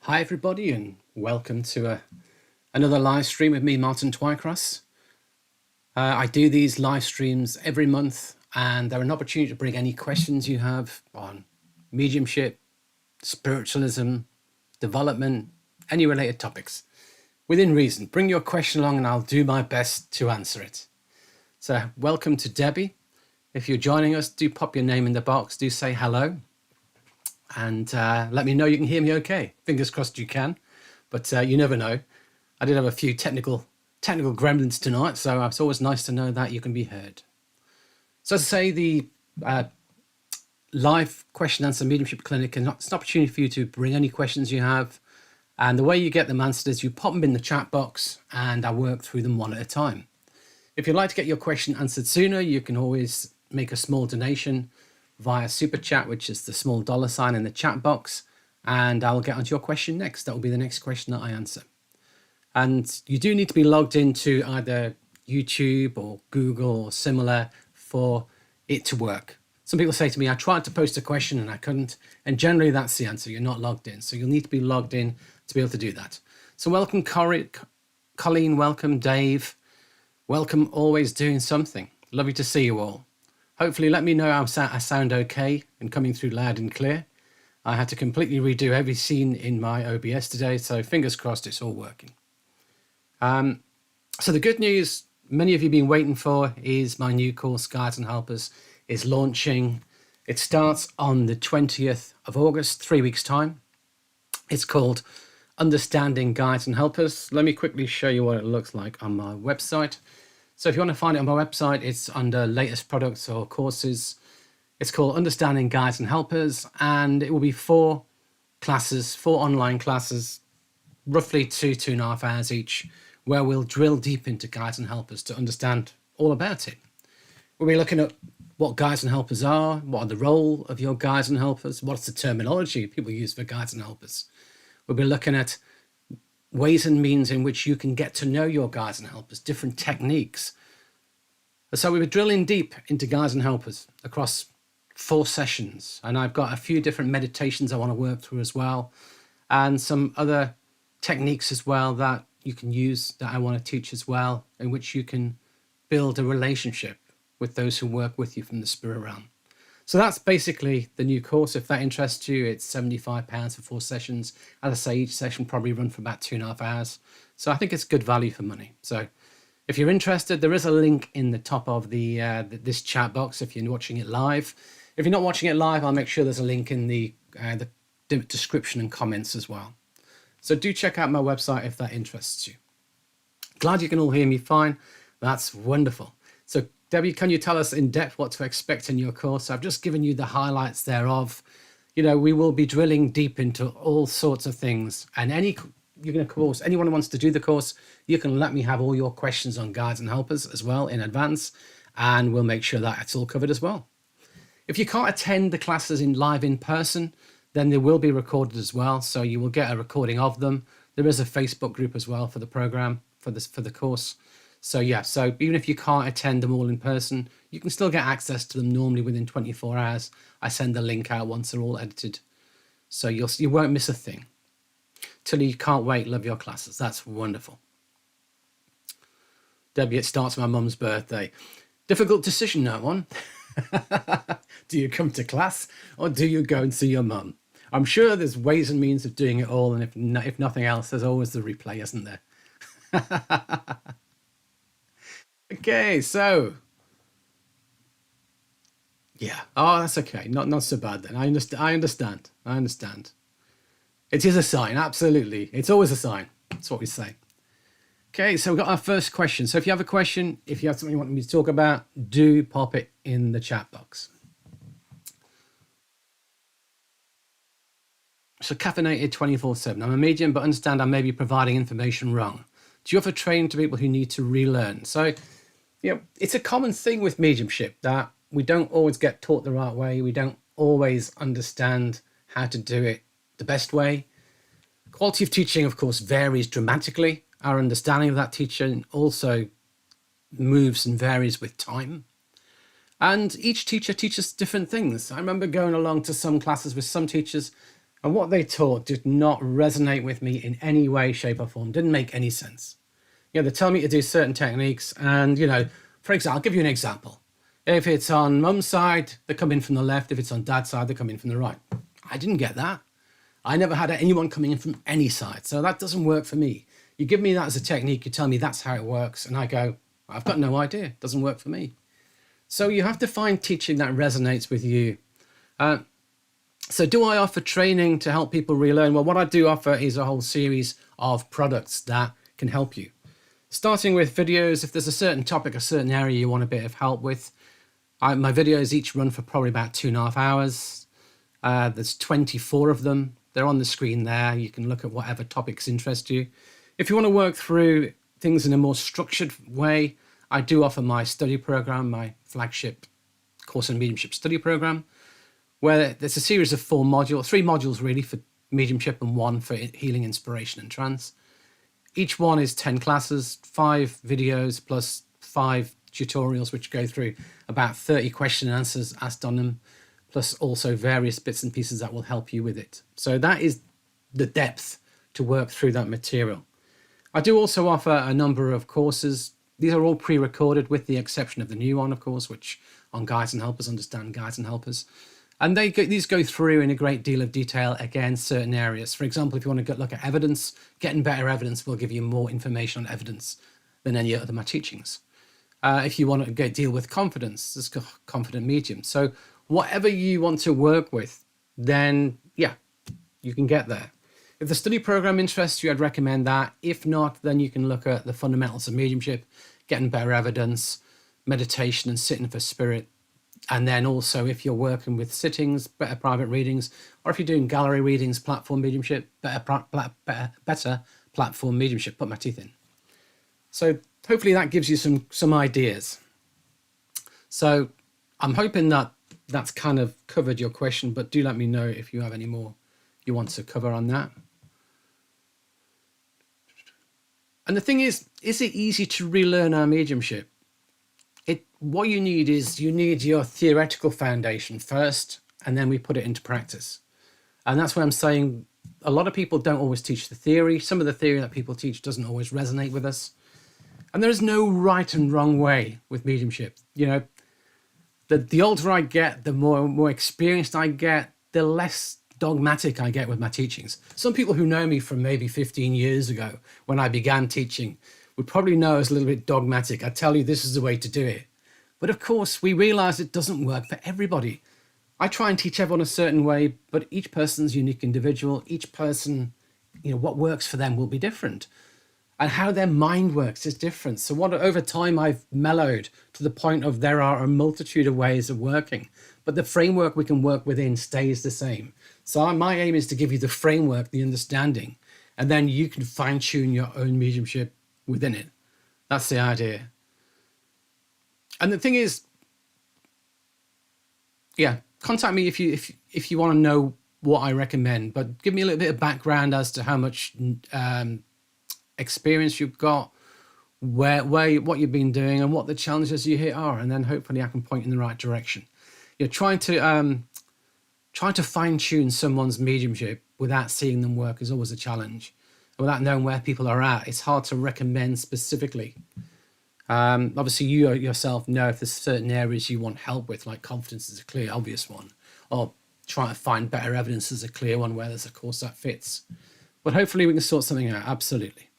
Hi everybody and welcome to another live stream with me, Martin Twycross. I do these live streams every month and they're an opportunity to bring any questions you have on mediumship, spiritualism, development, any related topics. Within reason, bring your question along and I'll do my best to answer it. So welcome to Debbie. If you're joining us, do pop your name in the box, do say hello. And let me know you can hear me okay. Fingers crossed you can, but you never know. I did have a few technical gremlins tonight, so it's always nice to know that you can be heard. So as I say, the live question answer mediumship clinic, and it's an opportunity for you to bring any questions you have. And the way you get them answered is you pop them in the chat box and I work through them one at a time. If you'd like to get your question answered sooner, you can always make a small donation via Super Chat, which is the small $ in the chat box, and I'll get onto your question next. That will be the next question that I answer. And you do need to be logged into either YouTube or Google or similar for it to work. Some people say to me, I tried to post a question and I couldn't, and generally that's the answer, you're not logged in. So you'll need to be logged in to be able to do that. So welcome Colleen, welcome Dave, welcome Always Doing Something. Lovely to see you all. Hopefully let me know I sound okay and coming through loud and clear. I had to completely redo every scene in my OBS today, so fingers crossed it's all working. So the good news many of you have been waiting for is my new course, Guides and Helpers, is launching. It starts on the 20th of August, 3 weeks' time. It's called Understanding Guides and Helpers. Let me quickly show you what it looks like on my website. So if you want to find it on my website, it's under latest products or courses. It's called Understanding Guides and Helpers, and it will be 4 classes, 4 online classes, roughly 2.5 hours each, where we'll drill deep into guides and helpers to understand all about it. We'll be looking at what guides and helpers are, what are the role of your guides and helpers, what's the terminology people use for guides and helpers. We'll be looking at ways and means in which you can get to know your guides and helpers, different techniques. So we were drilling deep into guides and helpers across 4 sessions. And I've got a few different meditations I want to work through as well. And some other techniques as well that you can use that I want to teach as well, in which you can build a relationship with those who work with you from the spirit realm. So that's basically the new course. If that interests you, it's £75 for 4 sessions. As I say, each session probably run for about 2.5 hours. So I think it's good value for money. So if you're interested, there is a link in the top of this chat box if you're watching it live. If you're not watching it live, I'll make sure there's a link in the description and comments as well. So do check out my website if that interests you. Glad you can all hear me fine. That's wonderful. So Debbie, can you tell us in depth what to expect in your course? I've just given you the highlights thereof. You know, we will be drilling deep into all sorts of things. And anyone who wants to do the course, you can let me have all your questions on guides and helpers as well in advance. And we'll make sure that it's all covered as well. If you can't attend the classes live in person, then they will be recorded as well. So you will get a recording of them. There is a Facebook group as well for the program, for the course. So yeah, so even if you can't attend them all in person, you can still get access to them normally within 24 hours. I send the link out once they're all edited. So you won't miss a thing. Till you can't wait, love your classes. That's wonderful. Debbie, it starts my mum's birthday. Difficult decision, that one. Do you come to class or do you go and see your mum? I'm sure there's ways and means of doing it all. And if nothing else, there's always the replay, isn't there? Okay, so yeah. Oh, that's okay. Not so bad then. I understand. It is a sign, absolutely. It's always a sign. That's what we say. Okay, so we've got our first question. So if you have a question, if you have something you want me to talk about, do pop it in the chat box. So caffeinated 24/7. I'm a medium, but understand I may be providing information wrong. Do you offer training to people who need to relearn? So, you know, it's a common thing with mediumship that we don't always get taught the right way. We don't always understand how to do it the best way. Quality of teaching, of course, varies dramatically. Our understanding of that teaching also moves and varies with time. And each teacher teaches different things. I remember going along to some classes with some teachers And what they taught did not resonate with me in any way, shape, or form. Didn't make any sense. They tell me to do certain techniques, and for example, I'll give you an example. If it's on mum's side, they come in from the left. If it's on dad's side, they come in from the right. I didn't get that. I never had anyone coming in from any side, so that doesn't work for me. You give me that as a technique, you tell me that's how it works, and I go, I've got no idea. It doesn't work for me. So you have to find teaching that resonates with you. So do I offer training to help people relearn? Well, what I do offer is a whole series of products that can help you. Starting with videos, if there's a certain topic, a certain area you want a bit of help with, my videos each run for probably about 2.5 hours. There's 24 of them. They're on the screen there. You can look at whatever topics interest you. If you want to work through things in a more structured way, I do offer my study program, my flagship course in mediumship study program, where there's a series of 3 modules really for mediumship and 1 for healing, inspiration and trance. Each one is 10 classes, 5 videos plus 5 tutorials, which go through about 30 question and answers asked on them, plus also various bits and pieces that will help you with it. So that is the depth to work through that material. I do also offer a number of courses. These are all pre-recorded with the exception of the new one, of course, which on Guides and Helpers, Understand Guides and Helpers. And these go through in a great deal of detail, again, certain areas. For example, if you want to look at evidence, getting better evidence will give you more information on evidence than any other of my teachings. If you want to deal with confidence, there's confident medium. So whatever you want to work with, then yeah, you can get there. If the study program interests you, I'd recommend that. If not, then you can look at the fundamentals of mediumship, getting better evidence, meditation and sitting for spirit. And then also if you're working with sittings, better private readings, or if you're doing gallery readings, platform mediumship, better platform mediumship, put my teeth in. So hopefully that gives you some ideas. So I'm hoping that that's kind of covered your question, but do let me know if you have any more you want to cover on that. And the thing is it easy to relearn our mediumship? What you need your theoretical foundation first, and then we put it into practice. And that's why I'm saying a lot of people don't always teach the theory. Some of the theory that people teach doesn't always resonate with us. And there is no right and wrong way with mediumship. The older I get, the more experienced I get, the less dogmatic I get with my teachings. Some people who know me from maybe 15 years ago when I began teaching would probably know I was a little bit dogmatic. I tell you, this is the way to do it. But of course, we realize it doesn't work for everybody. I try and teach everyone a certain way, but each person's unique individual. Each person, what works for them will be different. And how their mind works is different. So over time, I've mellowed to the point of there are a multitude of ways of working, but the framework we can work within stays the same. So my aim is to give you the framework, the understanding, and then you can fine tune your own mediumship within it. That's the idea. And the thing is, yeah, contact me if you want to know what I recommend, but give me a little bit of background as to how much experience you've got, what you've been doing, and what the challenges you hit are, and then hopefully I can point in the right direction. Trying to fine tune someone's mediumship without seeing them work is always a challenge. Without knowing where people are at, it's hard to recommend specifically. Obviously, you yourself know if there's certain areas you want help with, like confidence is a clear, obvious one, or trying to find better evidence is a clear one where there's a course that fits. But hopefully we can sort something out, absolutely.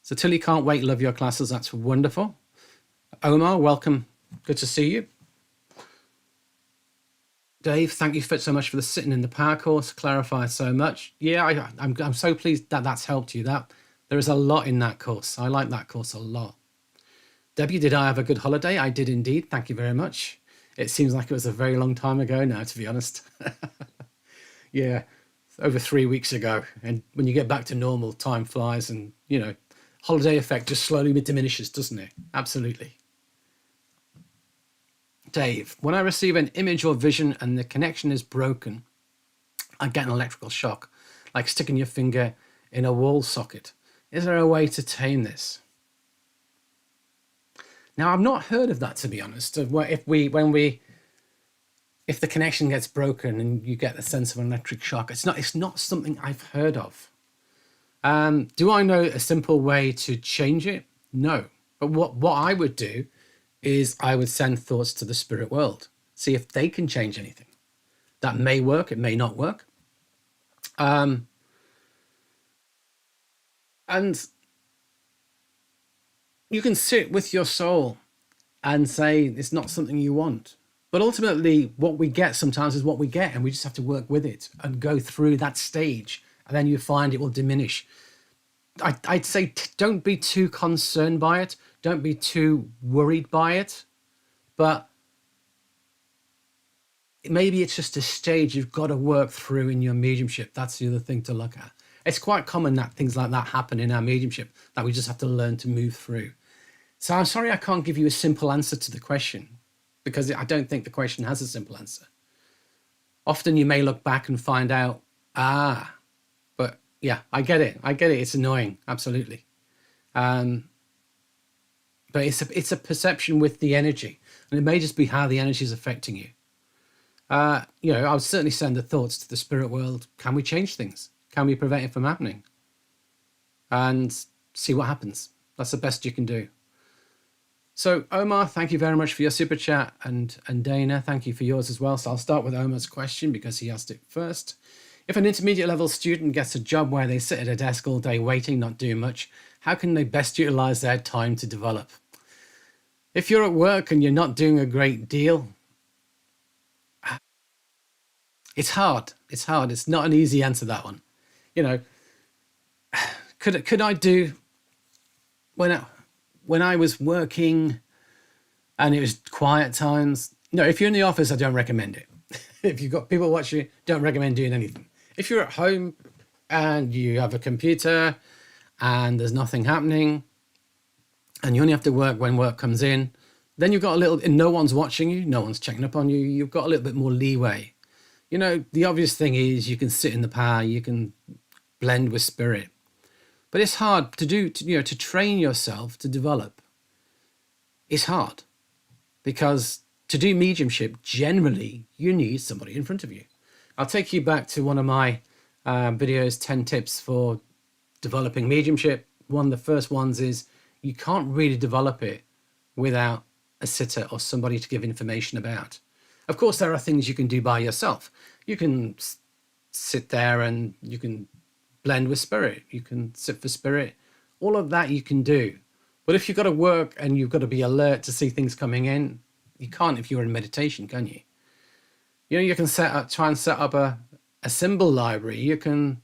So Tilly, can't wait, love your classes, that's wonderful. Omar, welcome, good to see you. Dave, thank you so much for the sitting in the power course, clarified so much. Yeah, I'm so pleased that that's helped you. There is a lot in that course. I like that course a lot. Debbie, did I have a good holiday? I did indeed. Thank you very much. It seems like it was a very long time ago now, to be honest. Yeah, over 3 weeks ago. And when you get back to normal, time flies and, holiday effect just slowly diminishes, doesn't it? Absolutely. Dave, when I receive an image or vision and the connection is broken, I get an electrical shock, like sticking your finger in a wall socket. Is there a way to tame this? Now, I've not heard of that, to be honest. When we if the connection gets broken and you get a sense of an electric shock, it's not something I've heard of. Do I know a simple way to change it? No. But what I would do is I would send thoughts to the spirit world, see if they can change anything. That may work, it may not work. And you can sit with your soul and say it's not something you want. But ultimately, what we get sometimes is what we get, and we just have to work with it and go through that stage, and then you find it will diminish. I'd say don't be too concerned by it. Don't be too worried by it. But maybe it's just a stage you've got to work through in your mediumship. That's the other thing to look at. It's quite common that things like that happen in our mediumship, that we just have to learn to move through. So I'm sorry I can't give you a simple answer to the question, because I don't think the question has a simple answer. Often you may look back and find out, but yeah, I get it. It's annoying. Absolutely. But it's a perception with the energy, and it may just be how the energy is affecting you. I would certainly send the thoughts to the spirit world. Can we change things? Can we prevent it from happening? And see what happens. That's the best you can do. So Omar, thank you very much for your super chat, and Dana, thank you for yours as well. So I'll start with Omar's question because he asked it first. If an intermediate level student gets a job where they sit at a desk all day waiting, not doing much, how can they best utilize their time to develop? If you're at work and you're not doing a great deal, it's hard. It's hard. It's not an easy answer, that one. Could I do when I was working and it was quiet times? No, if you're in the office, I don't recommend it. If you've got people watching you, don't recommend doing anything. If you're at home and you have a computer and there's nothing happening and you only have to work when work comes in, then you've got a little, and no one's watching you, no one's checking up on you, you've got a little bit more leeway. The obvious thing is you can sit in the power, you can blend with spirit. But it's hard to do, to train yourself to develop. It's hard because to do mediumship, generally, you need somebody in front of you. I'll take you back to one of my videos, 10 tips for developing mediumship. One of the first ones is you can't really develop it without a sitter or somebody to give information about. Of course, there are things you can do by yourself. You can sit there and you can blend with spirit. You can sit for spirit. All of that you can do. But if you've got to work and you've got to be alert to see things coming in, you can't if you're in meditation, can you? You can try and set up a symbol library. You can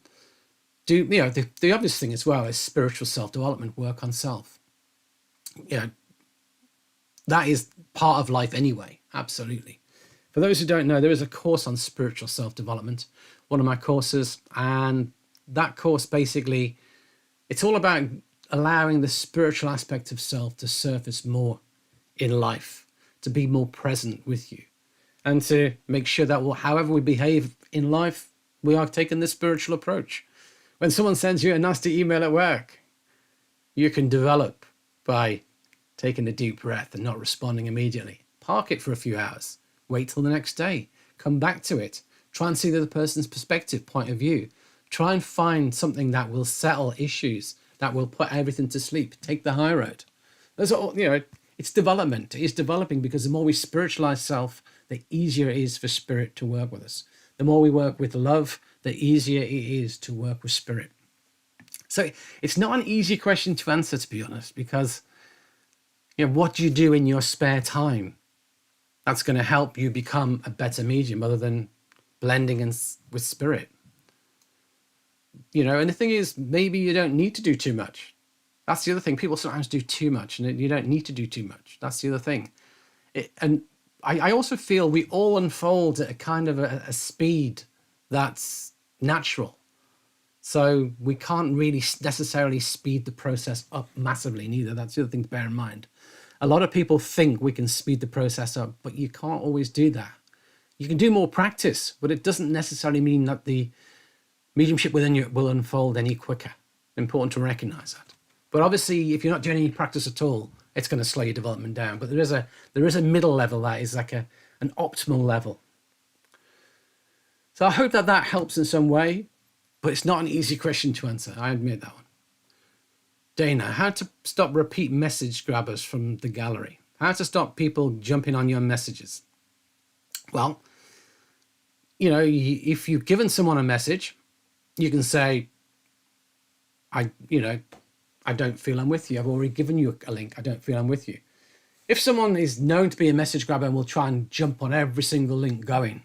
do, the obvious thing as well is spiritual self-development, work on self. That is part of life anyway, absolutely. For those who don't know, there is a course on spiritual self-development, one of my courses, and that course basically, it's all about allowing the spiritual aspect of self to surface more in life, to be more present with you, and to make sure that however we behave in life, we are taking the spiritual approach. When someone sends you a nasty email at work, you can develop by taking a deep breath and not responding immediately. Park it for a few hours. Wait till the next day. Come back to it. Try and see the other person's perspective, point of view. Try and find something that will settle issues, that will put everything to sleep. Take the high road. That's all, it's development. It is developing because the more we spiritualize self, the easier it is for spirit to work with us. The more we work with love, the easier it is to work with spirit. So it's not an easy question to answer, to be honest, because what do you do in your spare time that's going to help you become a better medium other than blending with spirit? And the thing is, maybe you don't need to do too much. That's the other thing. People sometimes do too much, and you don't need to do too much. That's the other thing. And I also feel we all unfold at a kind of a speed that's natural. So we can't really necessarily speed the process up massively neither. That's the other thing to bear in mind. A lot of people think we can speed the process up, but you can't always do that. You can do more practice, but it doesn't necessarily mean that the mediumship within you will unfold any quicker. Important to recognize that. But obviously, if you're not doing any practice at all, it's going to slow your development down. But there is a middle level that is like an optimal level. So I hope that that helps in some way, but it's not an easy question to answer. I admit that one. Dana, how to stop repeat message grabbers from the gallery? How to stop people jumping on your messages? Well, if you've given someone a message, you can say, I don't feel I'm with you. I've already given you a link. I don't feel I'm with you. If someone is known to be a message grabber and will try and jump on every single link going,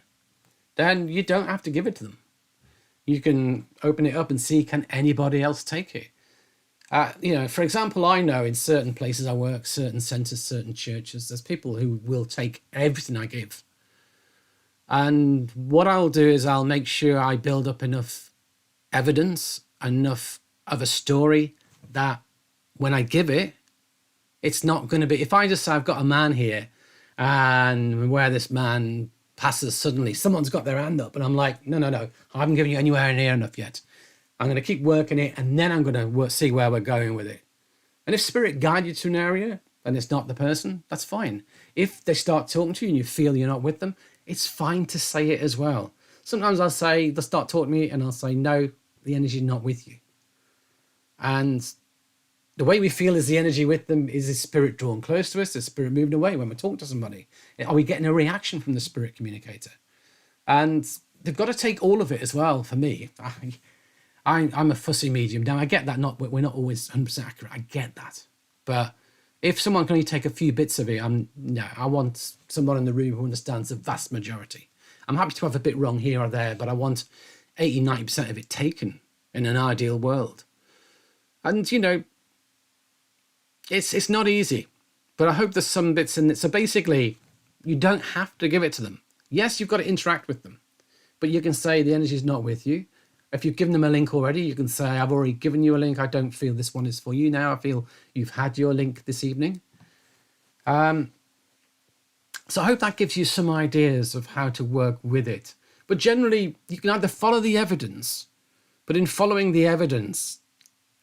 then you don't have to give it to them. You can open it up and see, can anybody else take it? For example, I know in certain places I work, certain centers, certain churches, there's people who will take everything I give. And what I'll do is I'll make sure I build up enough evidence, enough of a story that when I give it, it's not going to be, if I just say I've got a man here and where this man passes suddenly, someone's got their hand up and I'm like, no, I haven't given you anywhere near enough yet. I'm going to keep working it and then I'm going to see where we're going with it. And if spirit guide you to an area and it's not the person, that's fine. If they start talking to you and you feel you're not with them, it's fine to say it as well. Sometimes they'll start talking to me and I'll say, no, the energy's not with you. And the way we feel is the energy with them. Is the spirit drawn close to us? Is spirit moving away when we're talking to somebody? Are we getting a reaction from the spirit communicator? And they've got to take all of it as well. For me, I'm a fussy medium. Now I get that we're not always 100% accurate. I get that, but if someone can only take a few bits of it, I want someone in the room who understands the vast majority. I'm happy to have a bit wrong here or there, but I want 80-90% of it taken in an ideal world. And it's not easy, but I hope there's some bits in it. So basically, you don't have to give it to them. Yes, you've got to interact with them, but you can say the energy is not with you. If you've given them a link already, you can say, I've already given you a link. I don't feel this one is for you now. I feel you've had your link this evening. So I hope that gives you some ideas of how to work with it. But generally, you can either follow the evidence, but in following the evidence,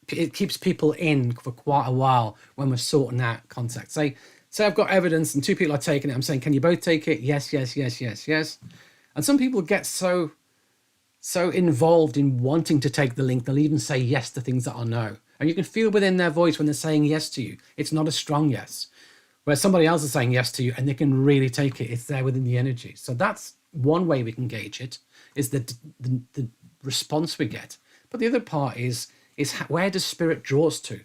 it keeps people in for quite a while when we're sorting out contact. Say I've got evidence and two people are taking it. I'm saying, can you both take it? Yes. And some people get so involved in wanting to take the link, they'll even say yes to things that are no. And you can feel within their voice when they're saying yes to you, it's not a strong yes. Where somebody else is saying yes to you and they can really take it, it's there within the energy. So that's one way we can gauge it, is the response we get. But the other part is where does spirit draw us to?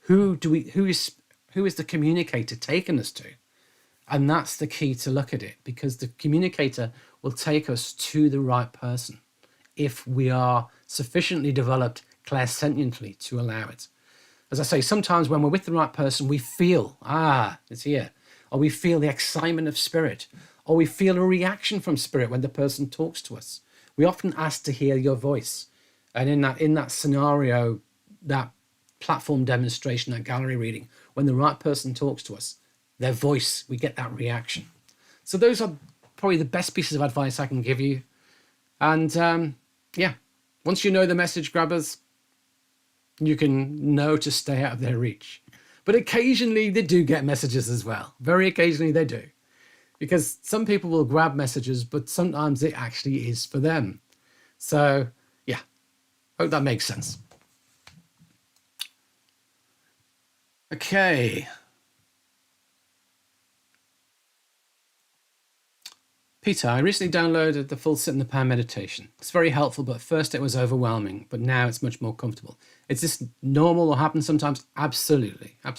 Who is the communicator taking us to? And that's the key to look at it, because the communicator will take us to the right person if we are sufficiently developed clairsentiently to allow it. As I say, sometimes when we're with the right person, we feel, it's here. Or we feel the excitement of spirit. Or we feel a reaction from spirit when the person talks to us. We often ask to hear your voice. And in that scenario, that platform demonstration, that gallery reading, when the right person talks to us, their voice, we get that reaction. So those are probably the best pieces of advice I can give you. And once you know the message grabbers, you can know to stay out of their reach. But occasionally they do get messages as well. Very occasionally they do. Because some people will grab messages, but sometimes it actually is for them. So, hope that makes sense. Okay. Peter, I recently downloaded the full sit in the pan meditation. It's very helpful, but at first it was overwhelming, but now it's much more comfortable. Is this normal or happens sometimes? Absolutely. It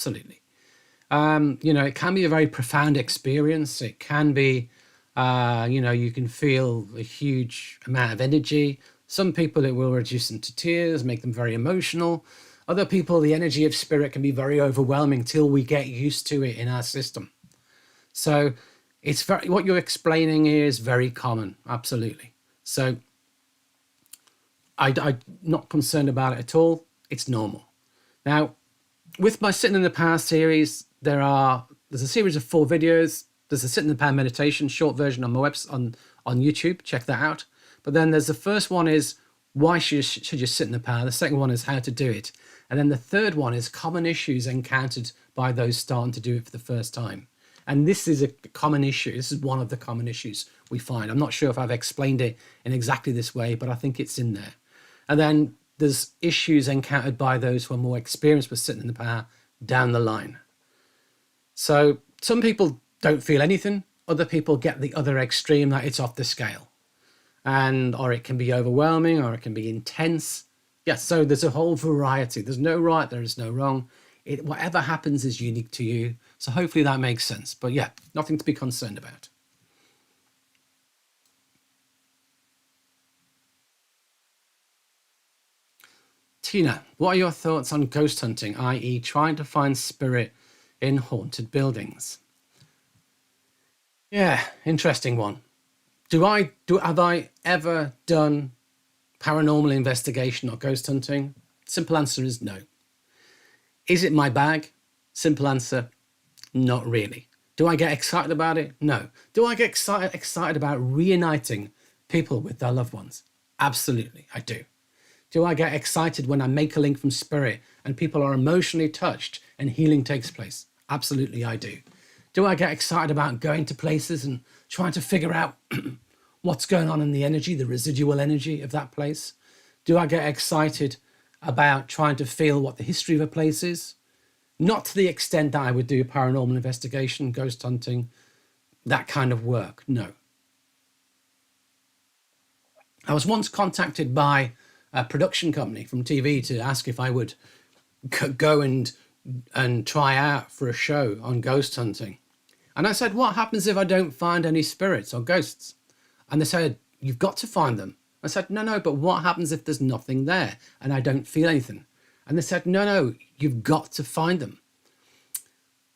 can be a very profound experience. It can be, you can feel a huge amount of energy. Some people, it will reduce them to tears, make them very emotional. Other people, the energy of spirit can be very overwhelming till we get used to it in our system. So what you're explaining here is very common. Absolutely. So I'm not concerned about it at all. It's normal. Now, with my Sitting in the Power series, there's a series of 4 videos. There's a Sit in the Power meditation, short version on my website on YouTube. Check that out. But then there's the first one is why should you sit in the power? The second one is how to do it. And then the third one is common issues encountered by those starting to do it for the first time. And this is a common issue. This is one of the common issues we find. I'm not sure if I've explained it in exactly this way, but I think it's in there. And then there's issues encountered by those who are more experienced with sitting in the power down the line. So some people don't feel anything. Other people get the other extreme, that it's off the scale. Or it can be overwhelming, or it can be intense. Yes, so there's a whole variety. There's no right, there is no wrong. Whatever happens is unique to you. So hopefully that makes sense. But yeah, nothing to be concerned about. Tina, what are your thoughts on ghost hunting, i.e. trying to find spirit in haunted buildings? Yeah, interesting one. Have I ever done paranormal investigation or ghost hunting? Simple answer is no. Is it my bag? Simple answer, not really. Do I get excited about it? No. Do I get excited about reuniting people with their loved ones? Absolutely, I do. Do I get excited when I make a link from spirit and people are emotionally touched and healing takes place? Absolutely, I do. Do I get excited about going to places and trying to figure out what's going on in the energy, the residual energy of that place? Do I get excited about trying to feel what the history of a place is? Not to the extent that I would do paranormal investigation, ghost hunting, that kind of work, no. I was once contacted by a production company from TV to ask if I would go and try out for a show on ghost hunting. And I said, what happens if I don't find any spirits or ghosts? And they said, you've got to find them. I said, no, but what happens if there's nothing there and I don't feel anything? And they said, no, you've got to find them.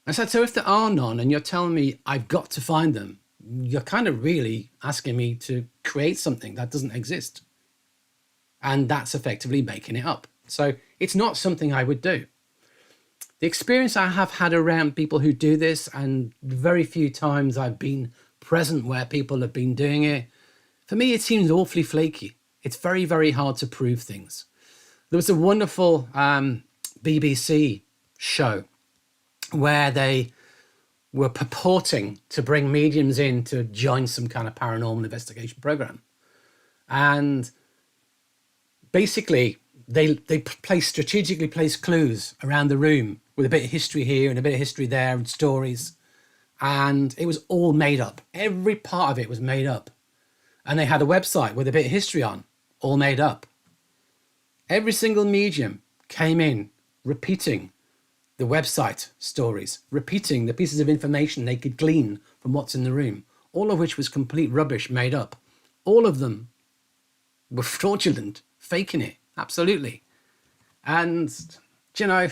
I said, so if there are none and you're telling me I've got to find them, you're kind of really asking me to create something that doesn't exist. And that's effectively making it up. So it's not something I would do. The experience I have had around people who do this, and very few times I've been present where people have been doing it, for me, it seems awfully flaky. It's very, very hard to prove things. There was a wonderful BBC show where they were purporting to bring mediums in to join some kind of paranormal investigation program. And basically, they strategically placed clues around the room with a bit of history here and a bit of history there and stories. And it was all made up. Every part of it was made up. And they had a website with a bit of history on, all made up. Every single medium came in repeating the website stories, repeating the pieces of information they could glean from what's in the room, all of which was complete rubbish made up. All of them were fraudulent, faking it, absolutely. And, you know,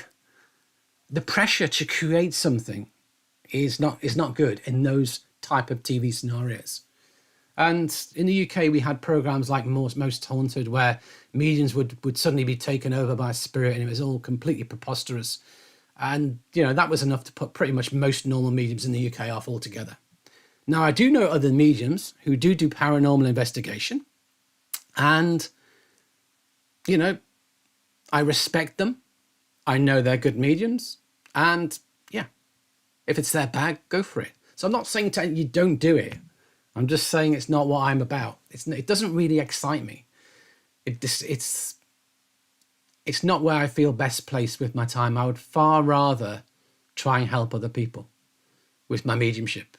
the pressure to create something is not good in those type of TV scenarios. And in the UK, we had programs like Most Haunted, where mediums would suddenly be taken over by a spirit, and it was all completely preposterous. And, you know, that was enough to put pretty much most normal mediums in the UK off altogether. Now, I do know other mediums who do paranormal investigation. And, you know, I respect them. I know they're good mediums. And, yeah, if it's their bag, go for it. So I'm not saying you don't do it. I'm just saying it's not what I'm about. It doesn't really excite me. It's not where I feel best placed with my time. I would far rather try and help other people with my mediumship.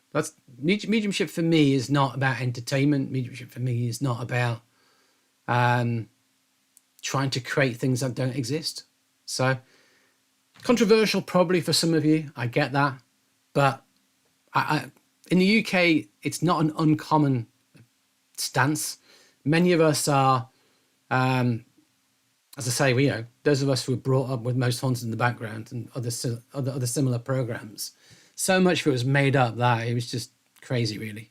Mediumship for me is not about entertainment. Mediumship for me is not about trying to create things that don't exist. So controversial probably for some of you. I get that. But in the UK, it's not an uncommon stance. Many of us are, as I say, those of us who were brought up with Most Haunted in the background and other similar programs, so much of it was made up that it was just crazy, really.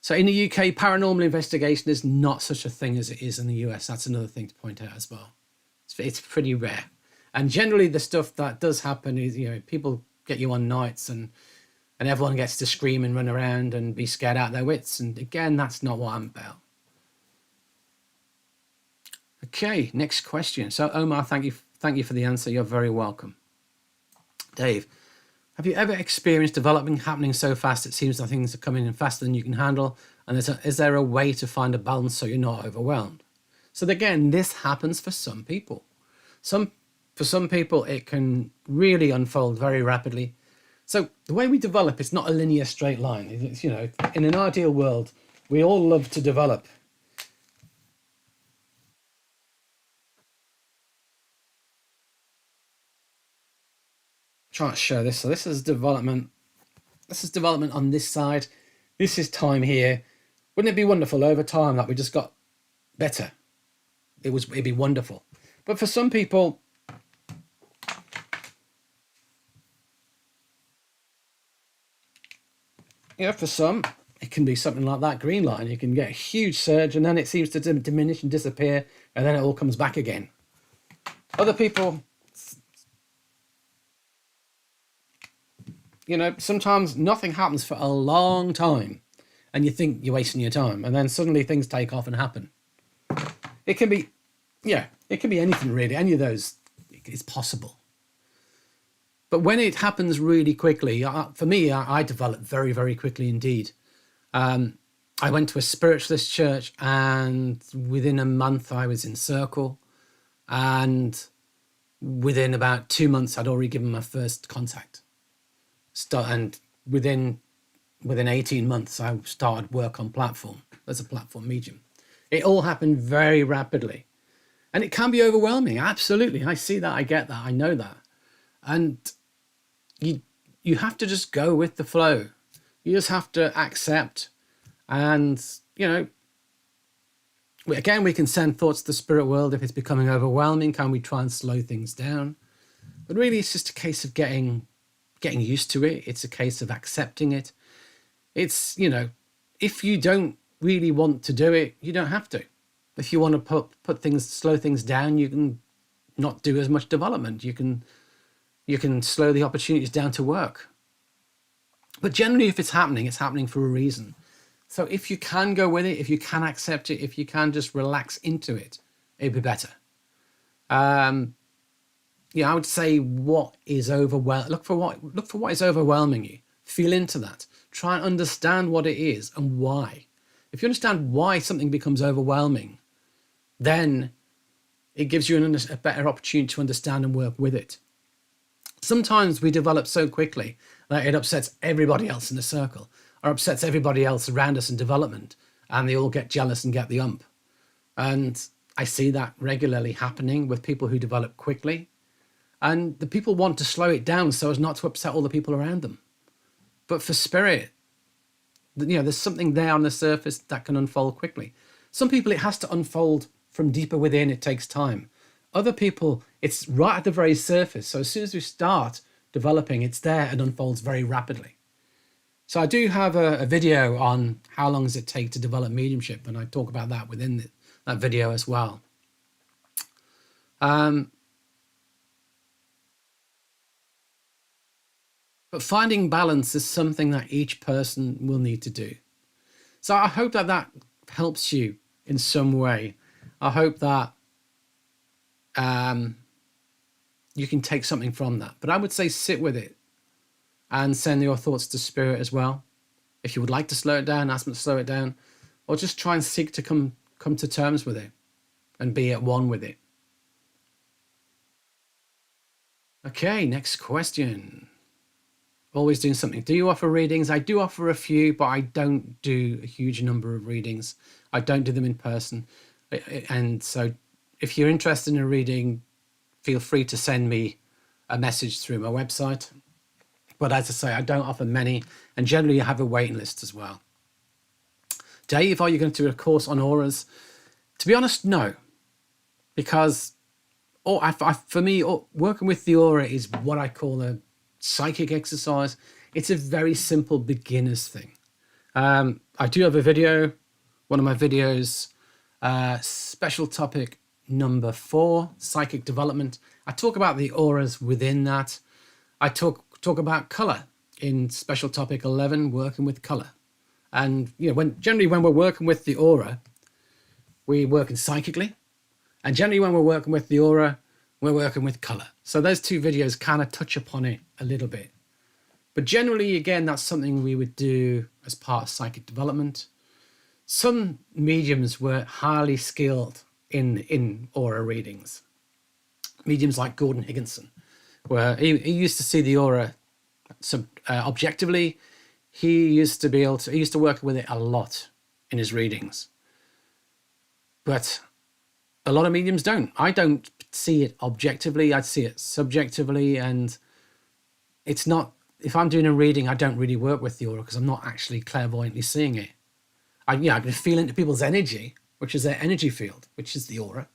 So in the UK, paranormal investigation is not such a thing as it is in the US. That's another thing to point out as well. It's pretty rare. And generally the stuff that does happen is, people get you on nights and everyone gets to scream and run around and be scared out of their wits. And again, that's not what I'm about. Okay, next question. So Omar, thank you for the answer. You're very welcome. Dave, Have you ever experienced development happening so fast it seems that things are coming in faster than you can handle? And is there a way to find a balance so you're not overwhelmed? So again, this happens for some people. For some people, it can really unfold very rapidly. So the way we develop is not a linear straight line. It's, in an ideal world, we all love to develop. Try to show this. So this is development. This is development on this side. This is time here. Wouldn't it be wonderful over time that we just got better? It'd be wonderful. But for some people, for some, it can be something like that green line. You can get a huge surge and then it seems to diminish and disappear and then it all comes back again. Other people, sometimes nothing happens for a long time and you think you're wasting your time and then suddenly things take off and happen. It can be, it can be anything really. Any of those is possible. But when it happens really quickly, for me, I developed very, very quickly indeed. I went to a spiritualist church and within a month I was in Circle. And within about 2 months, I'd already given my first contact. And within 18 months, I started work on platform. There's a platform medium. It all happened very rapidly. And it can be overwhelming. Absolutely. I see that. I get that. I know that. And you have to just go with the flow. You just have to accept. And, again, we can send thoughts to the spirit world if it's becoming overwhelming. Can we try and slow things down? But really, it's just a case of getting used to it. It's a case of accepting it. It's, if you don't really want to do it, you don't have to. If you want to slow things down, you can not do as much development. You can slow the opportunities down to work. But generally, if it's happening for a reason. So if you can go with it, if you can accept it, if you can just relax into it, it'd be better. I would say look for what is overwhelming you. Feel into that. Try and understand what it is and why. If you understand why something becomes overwhelming, then it gives you a better opportunity to understand and work with it. Sometimes we develop so quickly that it upsets everybody else in the circle or upsets everybody else around us in development, and they all get jealous and get the ump. And I see that regularly happening with people who develop quickly. And the people want to slow it down so as not to upset all the people around them. But for spirit, there's something there on the surface that can unfold quickly. Some people, it has to unfold from deeper within. It takes time. Other people, it's right at the very surface. So as soon as we start developing, it's there and unfolds very rapidly. So I do have a video on how long does it take to develop mediumship, and I talk about that within that video as well. But finding balance is something that each person will need to do. So I hope that helps you in some way. I hope that you can take something from that. But I would say sit with it and send your thoughts to spirit as well. If you would like to slow it down, ask them to slow it down, or just try and seek to come to terms with it and be at one with it. Okay, next question. Always doing something. Do you offer readings? I do offer a few, but I don't do a huge number of readings. I don't do them in person. And so if you're interested in a reading, feel free to send me a message through my website. But as I say, I don't offer many, and generally I have a waiting list as well. Dave, are you going to do a course on auras? To be honest, no. Because for me, working with the aura is what I call a psychic exercise. It's a very simple beginner's thing. I do have a video, one of my videos, special topic number 4, psychic development. I talk about the auras within that. I talk about color in special topic 11, working with color. And when we're working with the aura, we're working psychically, and generally when we're working with the aura, we're working with color. So those two videos kind of touch upon it a little bit. But generally, again, that's something we would do as part of psychic development. Some mediums were highly skilled in aura readings. Mediums like Gordon Higginson, where he used to see the aura objectively. He used to work with it a lot in his readings. But a lot of mediums don't. I don't see it objectively. I see it subjectively, and it's not. If I'm doing a reading, I don't really work with the aura because I'm not actually clairvoyantly seeing it. I can feel into people's energy, which is their energy field, which is the aura.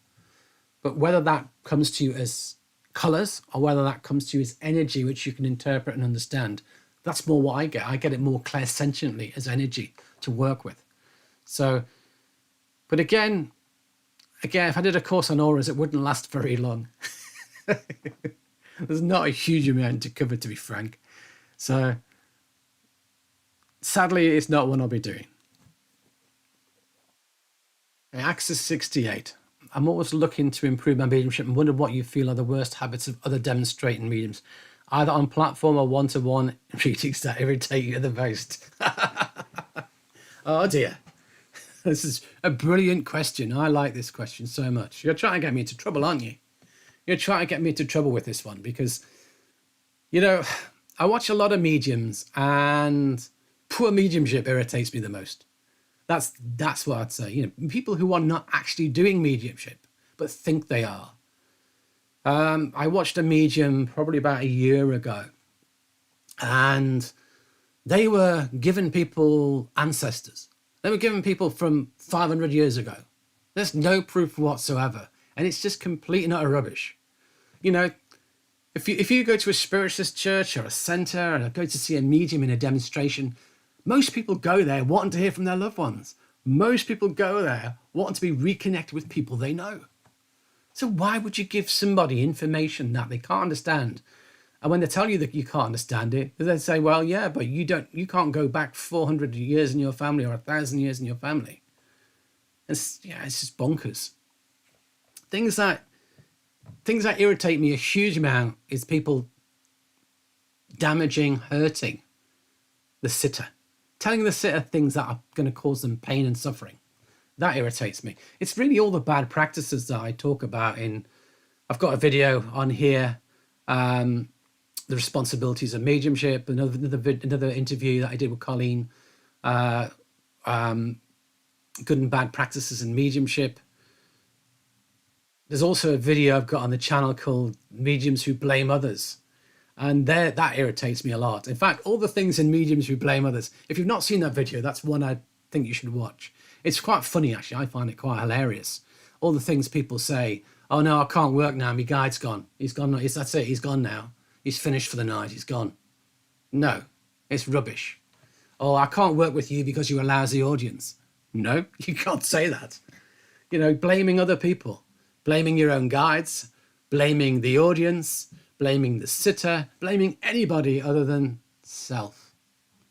But whether that comes to you as colors or whether that comes to you as energy, which you can interpret and understand, that's more what I get. I get it more clairsentiently as energy to work with. So, but again, if I did a course on auras, it wouldn't last very long. There's not a huge amount to cover, to be frank. So, sadly, it's not one I'll be doing. Axis 68. I'm always looking to improve my mediumship and wonder what you feel are the worst habits of other demonstrating mediums, either on platform or one-to-one readings that irritate you the most. Oh dear. This is a brilliant question. I like this question so much. You're trying to get me into trouble, aren't you? You're trying to get me into trouble with this one because, I watch a lot of mediums and poor mediumship irritates me the most. That's what I'd say. People who are not actually doing mediumship, but think they are. I watched a medium probably about a year ago, and they were giving people ancestors. They were giving people from 500 years ago. There's no proof whatsoever, and it's just complete and utter rubbish. If you go to a spiritualist church or a center and go to see a medium in a demonstration, most people go there wanting to hear from their loved ones. Most people go there wanting to be reconnected with people they know. So why would you give somebody information that they can't understand? And when they tell you that you can't understand it, they say, well, yeah, but you can't go back 400 years in your family or 1,000 years in your family. It's just bonkers. Things that irritate me a huge amount is people damaging, hurting the sitter. Telling the sitter things that are going to cause them pain and suffering. That irritates me. It's really all the bad practices that I talk about I've got a video on here, the responsibilities of mediumship, another interview that I did with Colleen, good and bad practices in mediumship. There's also a video I've got on the channel called Mediums Who Blame Others. And that irritates me a lot. In fact, all the things in mediums who blame others, if you've not seen that video, that's one I think you should watch. It's quite funny, actually. I find it quite hilarious. All the things people say, oh no, I can't work now, my guide's gone. He's gone, that's it, he's gone now. He's finished for the night, he's gone. No, it's rubbish. Oh, I can't work with you because you're a lousy audience. No, you can't say that. Blaming other people, blaming your own guides, blaming the audience, blaming the sitter, blaming anybody other than self,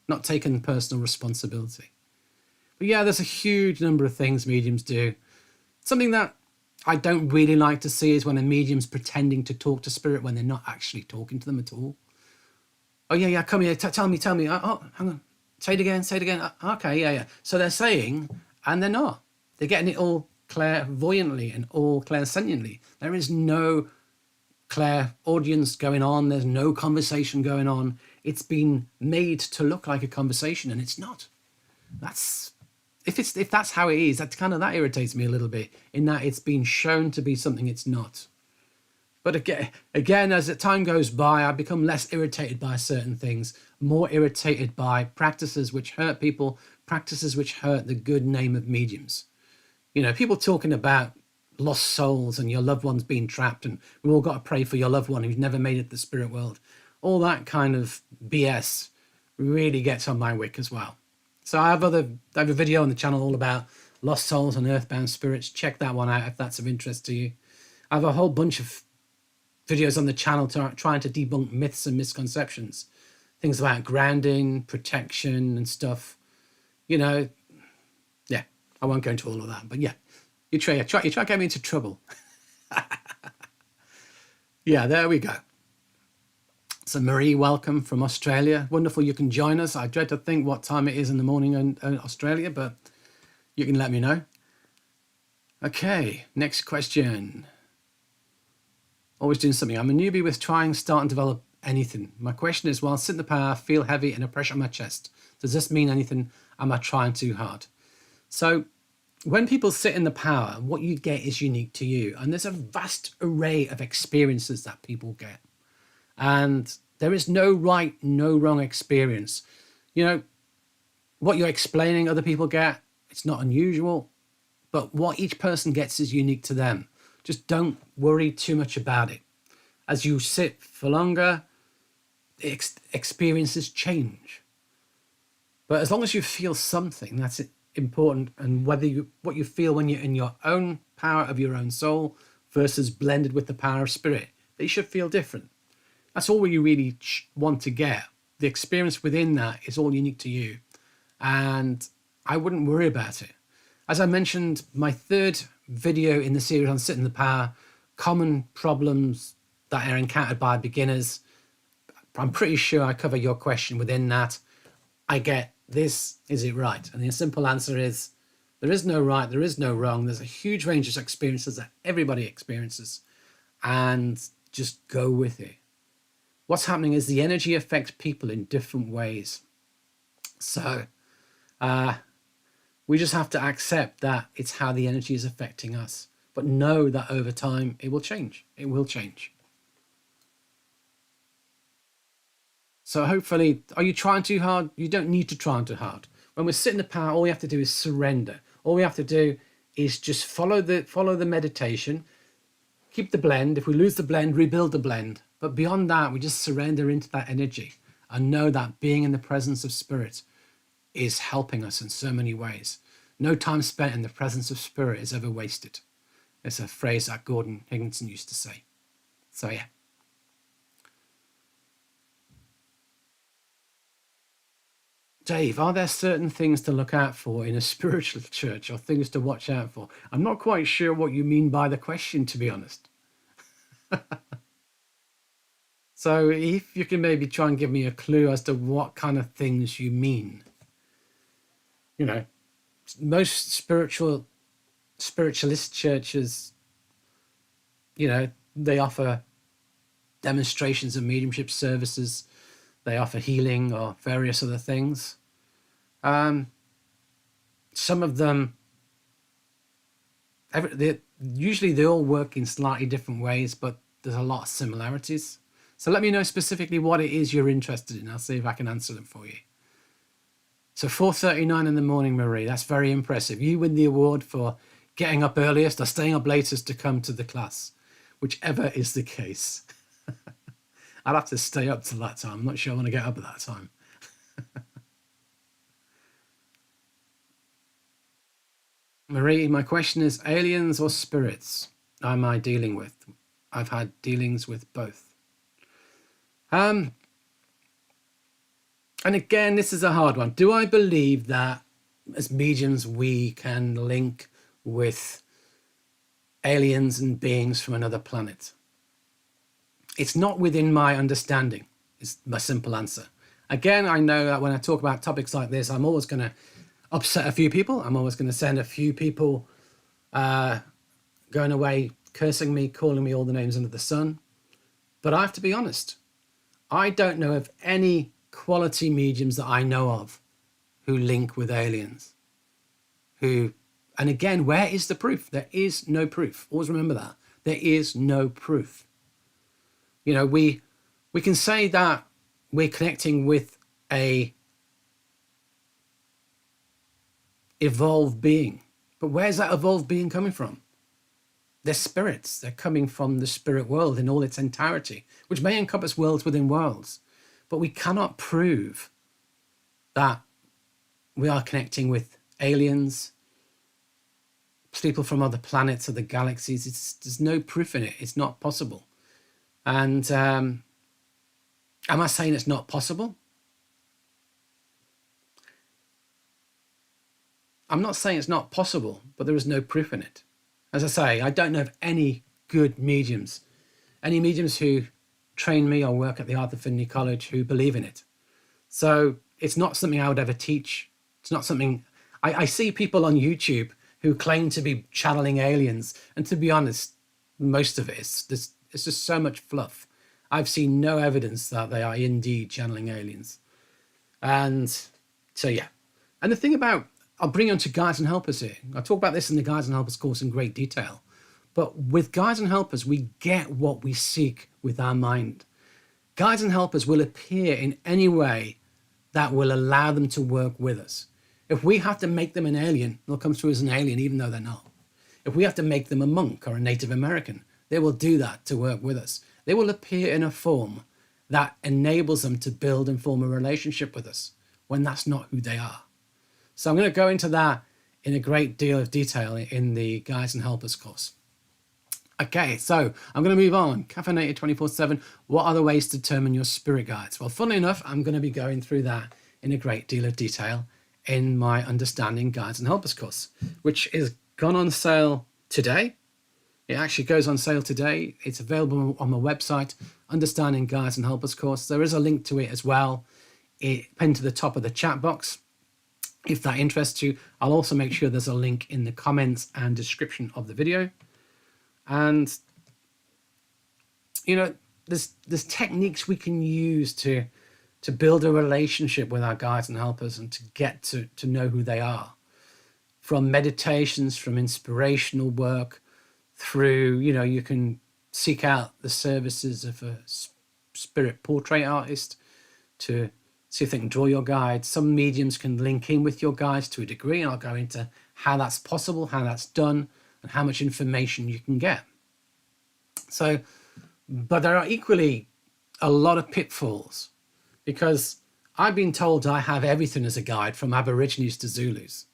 not taking personal responsibility. But yeah, there's a huge number of things mediums do. Something that I don't really like to see is when a medium's pretending to talk to spirit when they're not actually talking to them at all. Oh yeah, come here, tell me. Oh, hang on, say it again. Okay, yeah. So they're saying, and they're not. They're getting it all clairvoyantly and all clairsentiently. There is no clairaudience going on. There's no conversation going on. It's been made to look like a conversation, and it's not. If that's how it is, that irritates me a little bit, in that it's been shown to be something it's not. But again, as the time goes by, I become less irritated by certain things, more irritated by practices which hurt people, practices which hurt the good name of mediums. People talking about lost souls and your loved ones being trapped, and we've all got to pray for your loved one who's never made it to the spirit world. All that kind of BS really gets on my wick as well. So I have a video on the channel all about lost souls and earthbound spirits. Check that one out if that's of interest to you. I have a whole bunch of videos on the channel trying to debunk myths and misconceptions. Things about grounding, protection and stuff. Yeah, I won't go into all of that, but yeah. You try to get me into trouble. Yeah, there we go. So Marie, welcome from Australia. Wonderful you can join us. I dread to think what time it is in the morning in Australia, but you can let me know. Okay, next question. Always doing something. I'm a newbie with trying, start and develop anything. My question is, while sitting in the power, I feel heavy and a pressure on my chest. Does this mean anything? Am I trying too hard? So when people sit in the power, what you get is unique to you. And there's a vast array of experiences that people get. And there is no right, no wrong experience. You know, what you're explaining other people get, it's not unusual, but what each person gets is unique to them. Just don't worry too much about it. As you sit for longer, experiences change. But as long as you feel something, that's important. And what you feel when you're in your own power of your own soul versus blended with the power of spirit, they should feel different. That's all you really want to get. The experience within that is all unique to you. And I wouldn't worry about it. As I mentioned, my third video in the series on Sitting in the Power, common problems that are encountered by beginners. I'm pretty sure I cover your question within that. I get this, is it right? And the simple answer is there is no right, there is no wrong. There's a huge range of experiences that everybody experiences. And just go with it. What's happening is the energy affects people in different ways. So we just have to accept that it's how the energy is affecting us. But know that over time, it will change. It will change. So hopefully, are you trying too hard? You don't need to try too hard. When we're sitting in the power, all we have to do is surrender. All we have to do is just follow the meditation, keep the blend. If we lose the blend, rebuild the blend. But beyond that, we just surrender into that energy and know that being in the presence of spirit is helping us in so many ways. No time spent in the presence of spirit is ever wasted. It's a phrase that Gordon Higginson used to say. So yeah. Dave, are there certain things to look out for in a spiritual church or things to watch out for? I'm not quite sure what you mean by the question, to be honest. So if you can maybe try and give me a clue as to what kind of things you mean. You know, most spiritualist churches, you know, they offer demonstrations of mediumship services. They offer healing or various other things. Some of them, usually they all work in slightly different ways, but there's a lot of similarities. So let me know specifically what it is you're interested in. I'll see if I can answer them for you. So 4:39 in the morning, Marie, that's very impressive. You win the award for getting up earliest or staying up latest to come to the class, whichever is the case. I'd have to stay up till that time. I'm not sure I want to get up at that time. Marie, my question is, aliens or spirits am I dealing with? I've had dealings with both. And again, this is a hard one. Do I believe that as mediums we can link with aliens and beings from another planet? It's not within my understanding, is my simple answer. Again, I know that when I talk about topics like this, I'm always going to upset a few people. I'm always going to send a few people going away, cursing me, calling me all the names under the sun. But I have to be honest. I don't know of any quality mediums that I know of who link with aliens. And again, where is the proof? There is no proof. Always remember that. There is no proof. You know, we can say that we're connecting with a evolved being, but where's that evolved being coming from? They're spirits. They're coming from the spirit world in all its entirety, which may encompass worlds within worlds, but we cannot prove that we are connecting with aliens, people from other planets or the galaxies. There's no proof in it. It's not possible. And am I saying it's not possible? I'm not saying it's not possible, but there is no proof in it. As I say, I don't know of any good mediums, any mediums who train me or work at the Arthur Findlay College who believe in it. So it's not something I would ever teach. It's not something I see people on YouTube who claim to be channeling aliens, and to be honest, most of it is it's just so much fluff. I've seen no evidence that they are indeed channeling aliens. And so, yeah. And the thing about, I'll bring on to guides and helpers here. I talk about this in the Guides and Helpers course in great detail. But with guides and helpers, we get what we seek with our mind. Guides and helpers will appear in any way that will allow them to work with us. If we have to make them an alien, they'll come through as an alien even though they're not. If we have to make them a monk or a Native American, they will do that to work with us. They will appear in a form that enables them to build and form a relationship with us when that's not who they are. So I'm going to go into that in a great deal of detail in the Guides and Helpers course. Okay, so I'm going to move on. Caffeinated 24/7. What are the ways to determine your spirit guides? Well, funnily enough, I'm going to be going through that in a great deal of detail in my Understanding Guides and Helpers course, which is gone on sale today. It actually goes on sale today. It's available on my website, Understanding Guides and Helpers course. There is a link to it as well. It pinned to the top of the chat box. If that interests you, I'll also make sure there's a link in the comments and description of the video. And, you know, there's techniques we can use to build a relationship with our guides and helpers and to get to know who they are. From meditations, from inspirational work, through, you know, you can seek out the services of a spirit portrait artist to see if they can draw your guides. Some mediums can link in with your guides to a degree, and I'll go into how that's possible, how that's done, and how much information you can get. So, but there are equally a lot of pitfalls, because I've been told I have everything as a guide, from Aborigines to Zulus.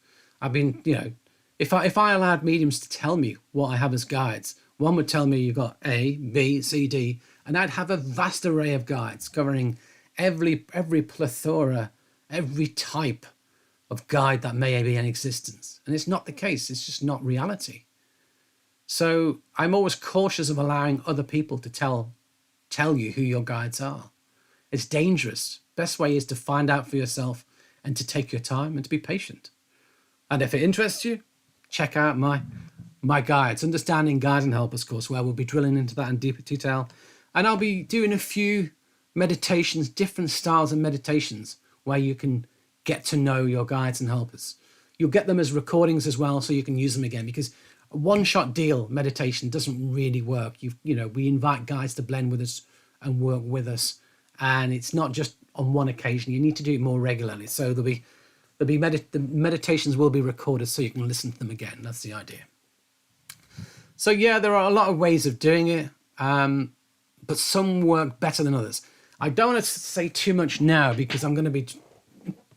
I've been, you know, if I allowed mediums to tell me what I have as guides, one would tell me you've got A, B, C, D, and I'd have a vast array of guides covering every plethora, every type of guide that may be in existence. And it's not the case. It's just not reality. So I'm always cautious of allowing other people to tell you who your guides are. It's dangerous. Best way is to find out for yourself and to take your time and to be patient. And if it interests you, check out my guides, Understanding Guides and Helpers course, where we'll be drilling into that in deeper detail. And I'll be doing a few meditations, different styles of meditations, where you can get to know your guides and helpers. You'll get them as recordings as well, so you can use them again, because a one-shot deal meditation doesn't really work. You know, we invite guides to blend with us and work with us, and it's not just on one occasion. You need to do it more regularly. So the meditations will be recorded so you can listen to them again. That's the idea. So yeah, there are a lot of ways of doing it, but some work better than others. I don't want to say too much now because I'm going to be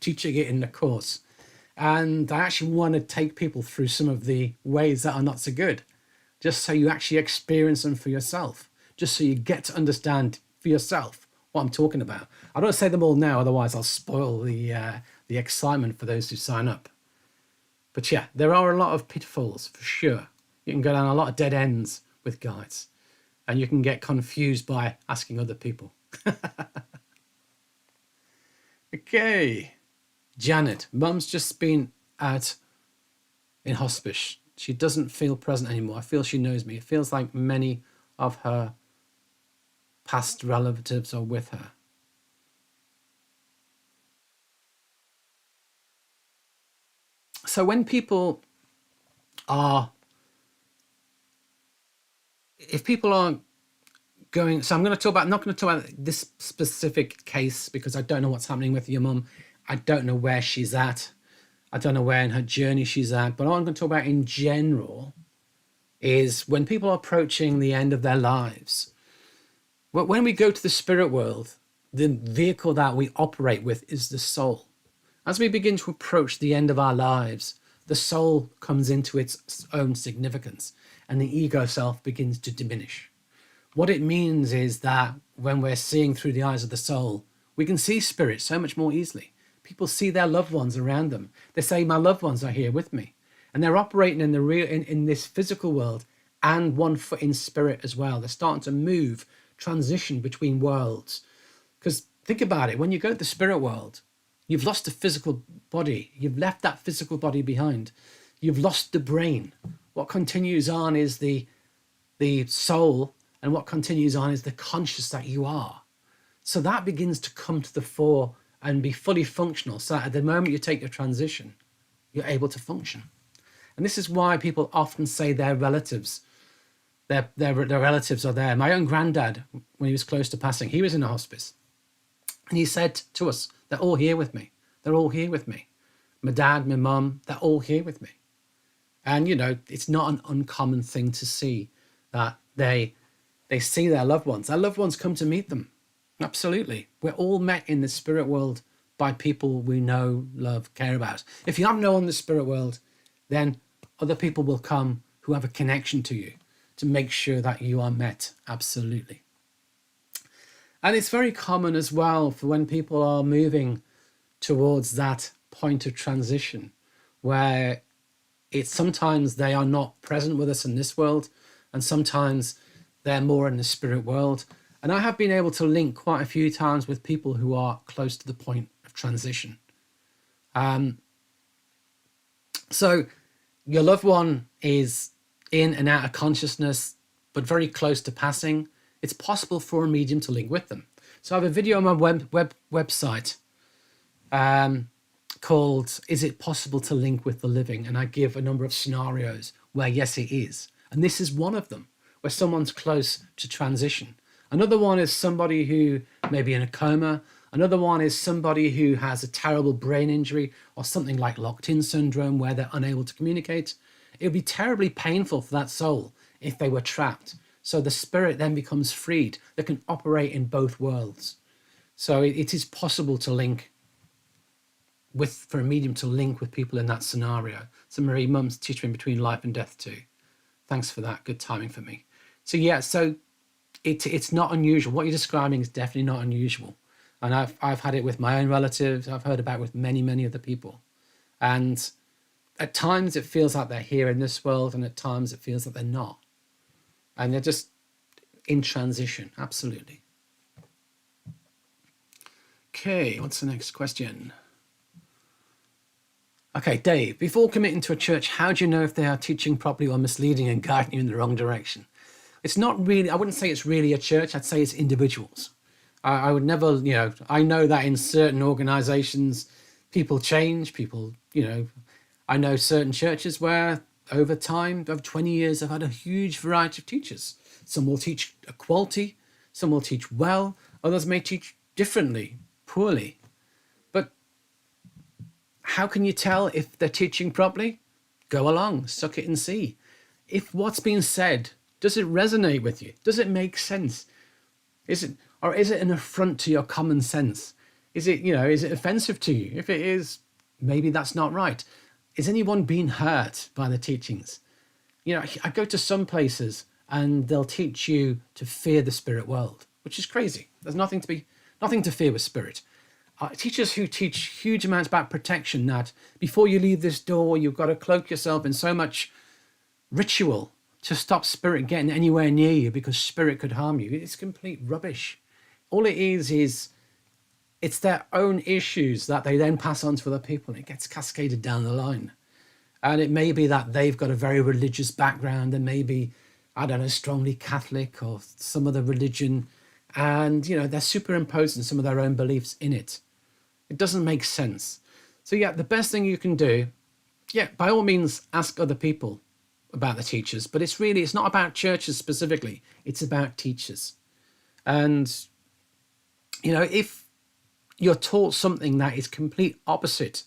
teaching it in the course. And I actually want to take people through some of the ways that are not so good, just so you actually experience them for yourself, just so you get to understand for yourself what I'm talking about. I don't say them all now, otherwise I'll spoil the excitement for those who sign up. But yeah, there are a lot of pitfalls for sure. You can go down a lot of dead ends with guides, and you can get confused by asking other people. Okay. Janet, Mum's just been out in hospice. She doesn't feel present anymore. I feel she knows me. It feels like many of her past relatives are with her. So when people are, if people are going, so I'm going to talk about, not going to talk about this specific case because I don't know what's happening with your mum. I don't know where she's at. I don't know where in her journey she's at. But all I'm going to talk about in general is when people are approaching the end of their lives. When we go to the spirit world, the vehicle that we operate with is the soul. As we begin to approach the end of our lives, the soul comes into its own significance and the ego self begins to diminish. What it means is that when we're seeing through the eyes of the soul, we can see spirit so much more easily. People see their loved ones around them. They say, my loved ones are here with me. And they're operating in this physical world and one foot in spirit as well. They're starting to move transition between worlds. Because think about it, when you go to the spirit world, you've lost the physical body. You've left that physical body behind. You've lost the brain. What continues on is the soul, and what continues on is the conscious that you are. So that begins to come to the fore and be fully functional. So that at the moment you take your transition, you're able to function. And this is why people often say their relatives, their relatives are there. My own granddad, when he was close to passing, he was in a hospice. And he said to us, they're all here with me. They're all here with me. My dad, my mum, they're all here with me. And, you know, it's not an uncommon thing to see that they see their loved ones. Their loved ones come to meet them. Absolutely. We're all met in the spirit world by people we know, love, care about. If you have no one in the spirit world, then other people will come who have a connection to you to make sure that you are met. Absolutely. And it's very common as well for when people are moving towards that point of transition where it's sometimes they are not present with us in this world, and sometimes they're more in the spirit world. And I have been able to link quite a few times with people who are close to the point of transition. So your loved one is in and out of consciousness, but very close to passing. It's possible for a medium to link with them. So I have a video on my website called "Is It Possible to Link with the Living?" And I give a number of scenarios where yes, it is. And this is one of them, where someone's close to transition. Another one is somebody who may be in a coma. Another one is somebody who has a terrible brain injury or something like locked-in syndrome where they're unable to communicate. It would be terribly painful for that soul if they were trapped. So the spirit then becomes freed. They can operate in both worlds. So it is possible to link for a medium to link with people in that scenario. So Marie, Mum's teaching between life and death too. Thanks for that. Good timing for me. So yeah, so it's not unusual. What you're describing is definitely not unusual. And I've had it with my own relatives. I've heard about it with many, many other people. And at times it feels like they're here in this world, and at times it feels like they're not. And they're just in transition. Absolutely. Okay, what's the next question? Okay, Dave, before committing to a church, how do you know if they are teaching properly or misleading and guiding you in the wrong direction? It's not really, I wouldn't say it's really a church. I'd say it's individuals. I would never, I know that in certain organizations, people change, I know certain churches where over time, over 20 years, I've had a huge variety of teachers. Some will teach quality, some will teach well, others may teach differently, poorly. But how can you tell if they're teaching properly? Go along, suck it and see. If what's being said, does it resonate with you? Does it make sense? Is it an affront to your common sense? Is it offensive to you? If it is, maybe that's not right. Is anyone being hurt by the teachings? I go to some places and they'll teach you to fear the spirit world, which is crazy. There's nothing to fear with spirit. Teachers who teach huge amounts about protection, that before you leave this door, you've got to cloak yourself in so much ritual to stop spirit getting anywhere near you because spirit could harm you. It's complete rubbish. All it is it's their own issues that they then pass on to other people, and it gets cascaded down the line. And it may be that they've got a very religious background and maybe, strongly Catholic or some other religion, and, they're superimposing some of their own beliefs in it. It doesn't make sense. So yeah, the best thing you can do, by all means, ask other people about the teachers, but it's not about churches specifically. It's about teachers. And, if you're taught something that is complete opposite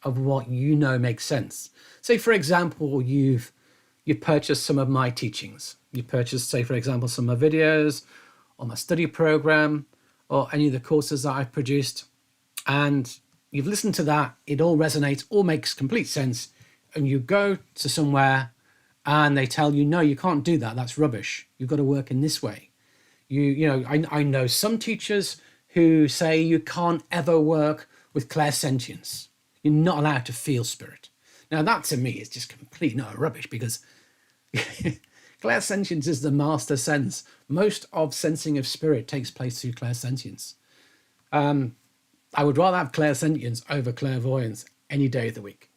of what makes sense. Say, for example, you purchased some of my teachings. You purchased, say, for example, some of my videos or my study program or any of the courses that I've produced, and you've listened to that. It all resonates, all makes complete sense. And you go to somewhere and they tell you, no, you can't do that. That's rubbish. You've got to work in this way. I know some teachers who say you can't ever work with clairsentience. You're not allowed to feel spirit. Now that to me is just complete rubbish, because Clairsentience is the master sense. Most of sensing of spirit takes place through clairsentience. I would rather have clairsentience over clairvoyance any day of the week.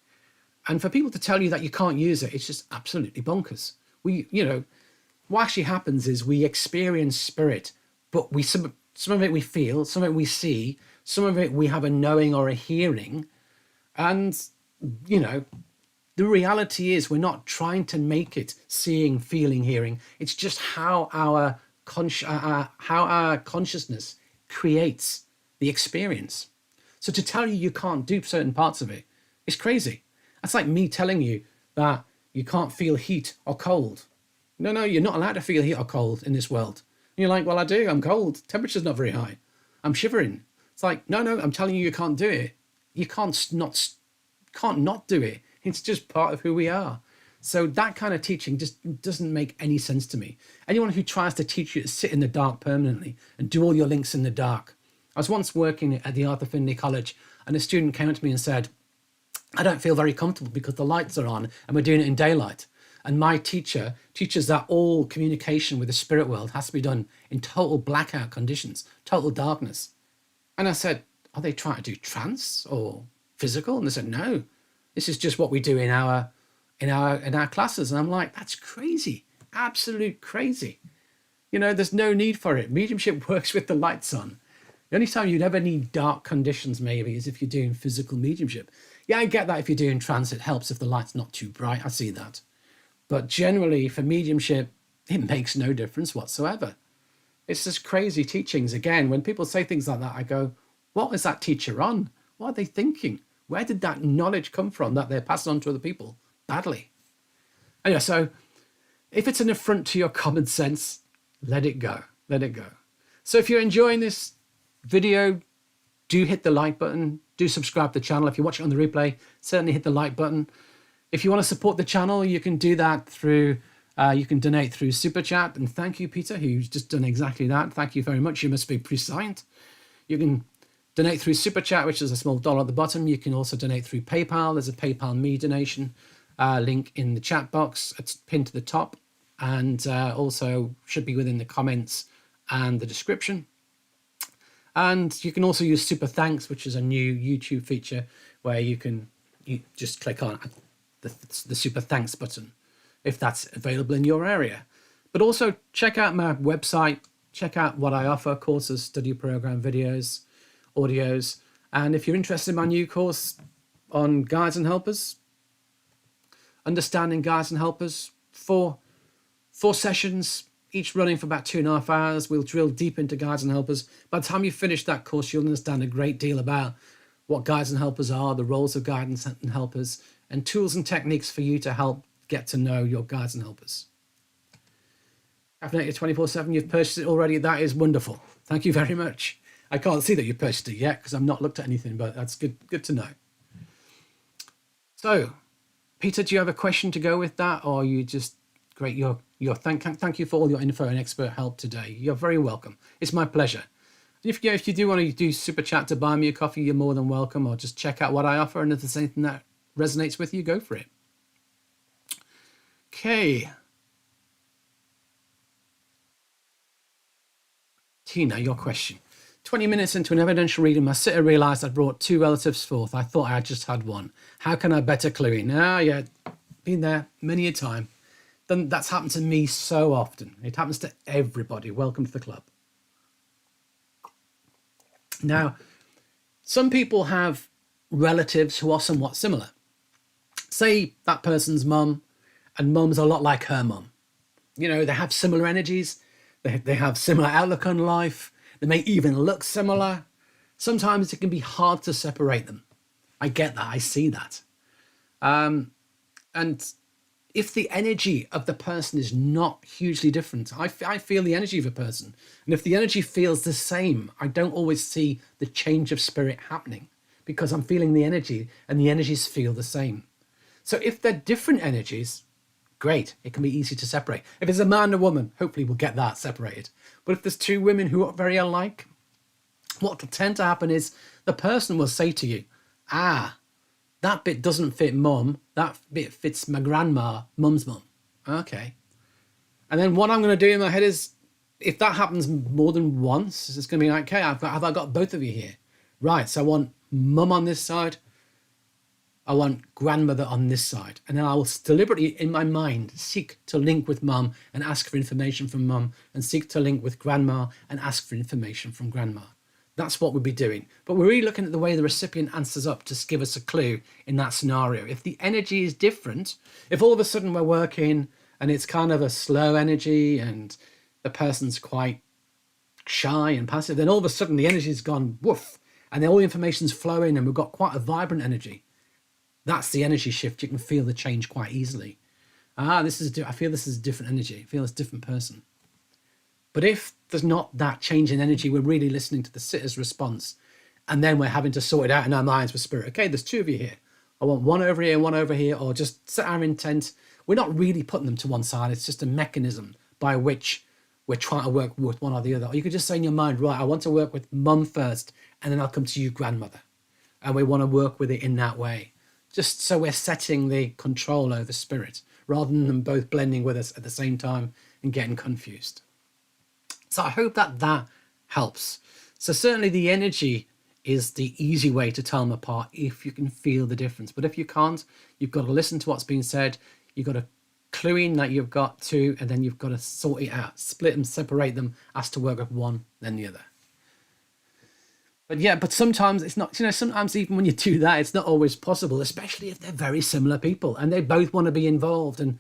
And for people to tell you that you can't use it, it's just absolutely bonkers. What actually happens is we experience spirit, but some of it we feel, some of it we see, some of it we have a knowing or a hearing. And, the reality is we're not trying to make it seeing, feeling, hearing. It's just how our consciousness creates the experience. So to tell you can't do certain parts of it is crazy. That's like me telling you that you can't feel heat or cold. No, you're not allowed to feel heat or cold in this world. And you're like, well, I do. I'm cold. Temperature's not very high. I'm shivering. It's like, no, I'm telling you can't do it. You can't not do it. It's just part of who we are. So that kind of teaching just doesn't make any sense to me. Anyone who tries to teach you to sit in the dark permanently and do all your links in the dark. I was once working at the Arthur Findlay College, and a student came up to me and said, I don't feel very comfortable because the lights are on and we're doing it in daylight. And my teacher teaches that all communication with the spirit world has to be done in total blackout conditions, total darkness. And I said, are they trying to do trance or physical? And they said, no, this is just what we do in our classes. And I'm like, that's crazy, absolute crazy. There's no need for it. Mediumship works with the lights on. The only time you'd ever need dark conditions maybe is if you're doing physical mediumship. Yeah, I get that if you're doing trance, it helps if the light's not too bright. I see that. But generally for mediumship, it makes no difference whatsoever. It's just crazy teachings. Again, when people say things like that, I go, what is that teacher on? What are they thinking? Where did that knowledge come from that they're passing on to other people badly? Anyway, so if it's an affront to your common sense, let it go. Let it go. So if you're enjoying this video, do hit the like button. Do subscribe to the channel. If you're watching on the replay, certainly hit the like button. If you want to support the channel, you can do that through, you can donate through Super Chat. And thank you, Peter, who's just done exactly that. Thank you very much. You must be prescient. You can donate through Super Chat, which is a small dollar at the bottom. You can also donate through PayPal. There's a PayPal Me donation link in the chat box. It's pinned to the top and also should be within the comments and the description. And you can also use Super Thanks, which is a new YouTube feature where you just click on the Super Thanks button if that's available in your area. But also check out my website, check out what I offer: courses, study program, videos, audios. And if you're interested in my new course on guides and helpers, understanding guides and helpers, four sessions, each running for about 2.5 hours. We'll drill deep into guides and helpers. By the time you finish that course, you'll understand a great deal about what guides and helpers are, the roles of guides and helpers, and tools and techniques for you to help get to know your guides and helpers. Caffeinated 24/7, you've purchased it already. That is wonderful. Thank you very much. I can't see that you've purchased it yet because I've not looked at anything, but that's good to know. So, Peter, do you have a question to go with that, or are you just great? Thank you for all your info and expert help today. You're very welcome. It's my pleasure. If you do want to do Super Chat to buy me a coffee, you're more than welcome, or just check out what I offer, and if there's anything that resonates with you, go for it. Okay. Tina, your question. 20 minutes into an evidential reading, my sitter realised I'd brought 2 relatives forth. I thought I had just had one. How can I better clue in? Yeah, been there many a time. Then that's happened to me so often. It happens to everybody. Welcome to the club. Now, some people have relatives who are somewhat similar. Say that person's mum, and mum's a lot like her mum. They have similar energies. They have similar outlook on life. They may even look similar. Sometimes it can be hard to separate them. I get that. I see that. And if the energy of the person is not hugely different, I feel the energy of a person. And if the energy feels the same, I don't always see the change of spirit happening because I'm feeling the energy and the energies feel the same. So if they're different energies, great, it can be easy to separate. If it's a man and a woman, hopefully we'll get that separated. But if there's 2 women who are very alike, what will tend to happen is the person will say to you, that bit doesn't fit mum, that bit fits my grandma, mum's mum. Okay. And then what I'm going to do in my head is, if that happens more than once, it's going to be like, okay, have I got both of you here? Right, so I want mum on this side, I want grandmother on this side. And then I will deliberately, in my mind, seek to link with mum and ask for information from mum, and seek to link with grandma and ask for information from grandma. That's what we'll be doing. But we're really looking at the way the recipient answers up to give us a clue in that scenario. If the energy is different, if all of a sudden we're working and it's kind of a slow energy and the person's quite shy and passive, then all of a sudden the energy's gone woof, and then all the information's flowing and we've got quite a vibrant energy. That's the energy shift. You can feel the change quite easily. I feel this is a different energy. I feel it's a different person. But if there's not that change in energy, we're really listening to the sitter's response, and then we're having to sort it out in our minds with spirit. Okay, there's two of you here. I want one over here, one over here, or just set our intent. We're not really putting them to one side. It's just a mechanism by which we're trying to work with one or the other. Or you could just say in your mind, right, I want to work with mum first, and then I'll come to you, grandmother. And we want to work with it in that way. Just so we're setting the control over spirit, rather than them both blending with us at the same time and getting confused. So I hope that helps. So certainly the energy is the easy way to tell them apart if you can feel the difference. But if you can't, you've got to listen to what's being said. You've got to clue in that you've got to, and then you've got to sort it out, split them, separate them, as to work with one, then the other. But sometimes it's not, sometimes even when you do that, it's not always possible, especially if they're very similar people and they both want to be involved. And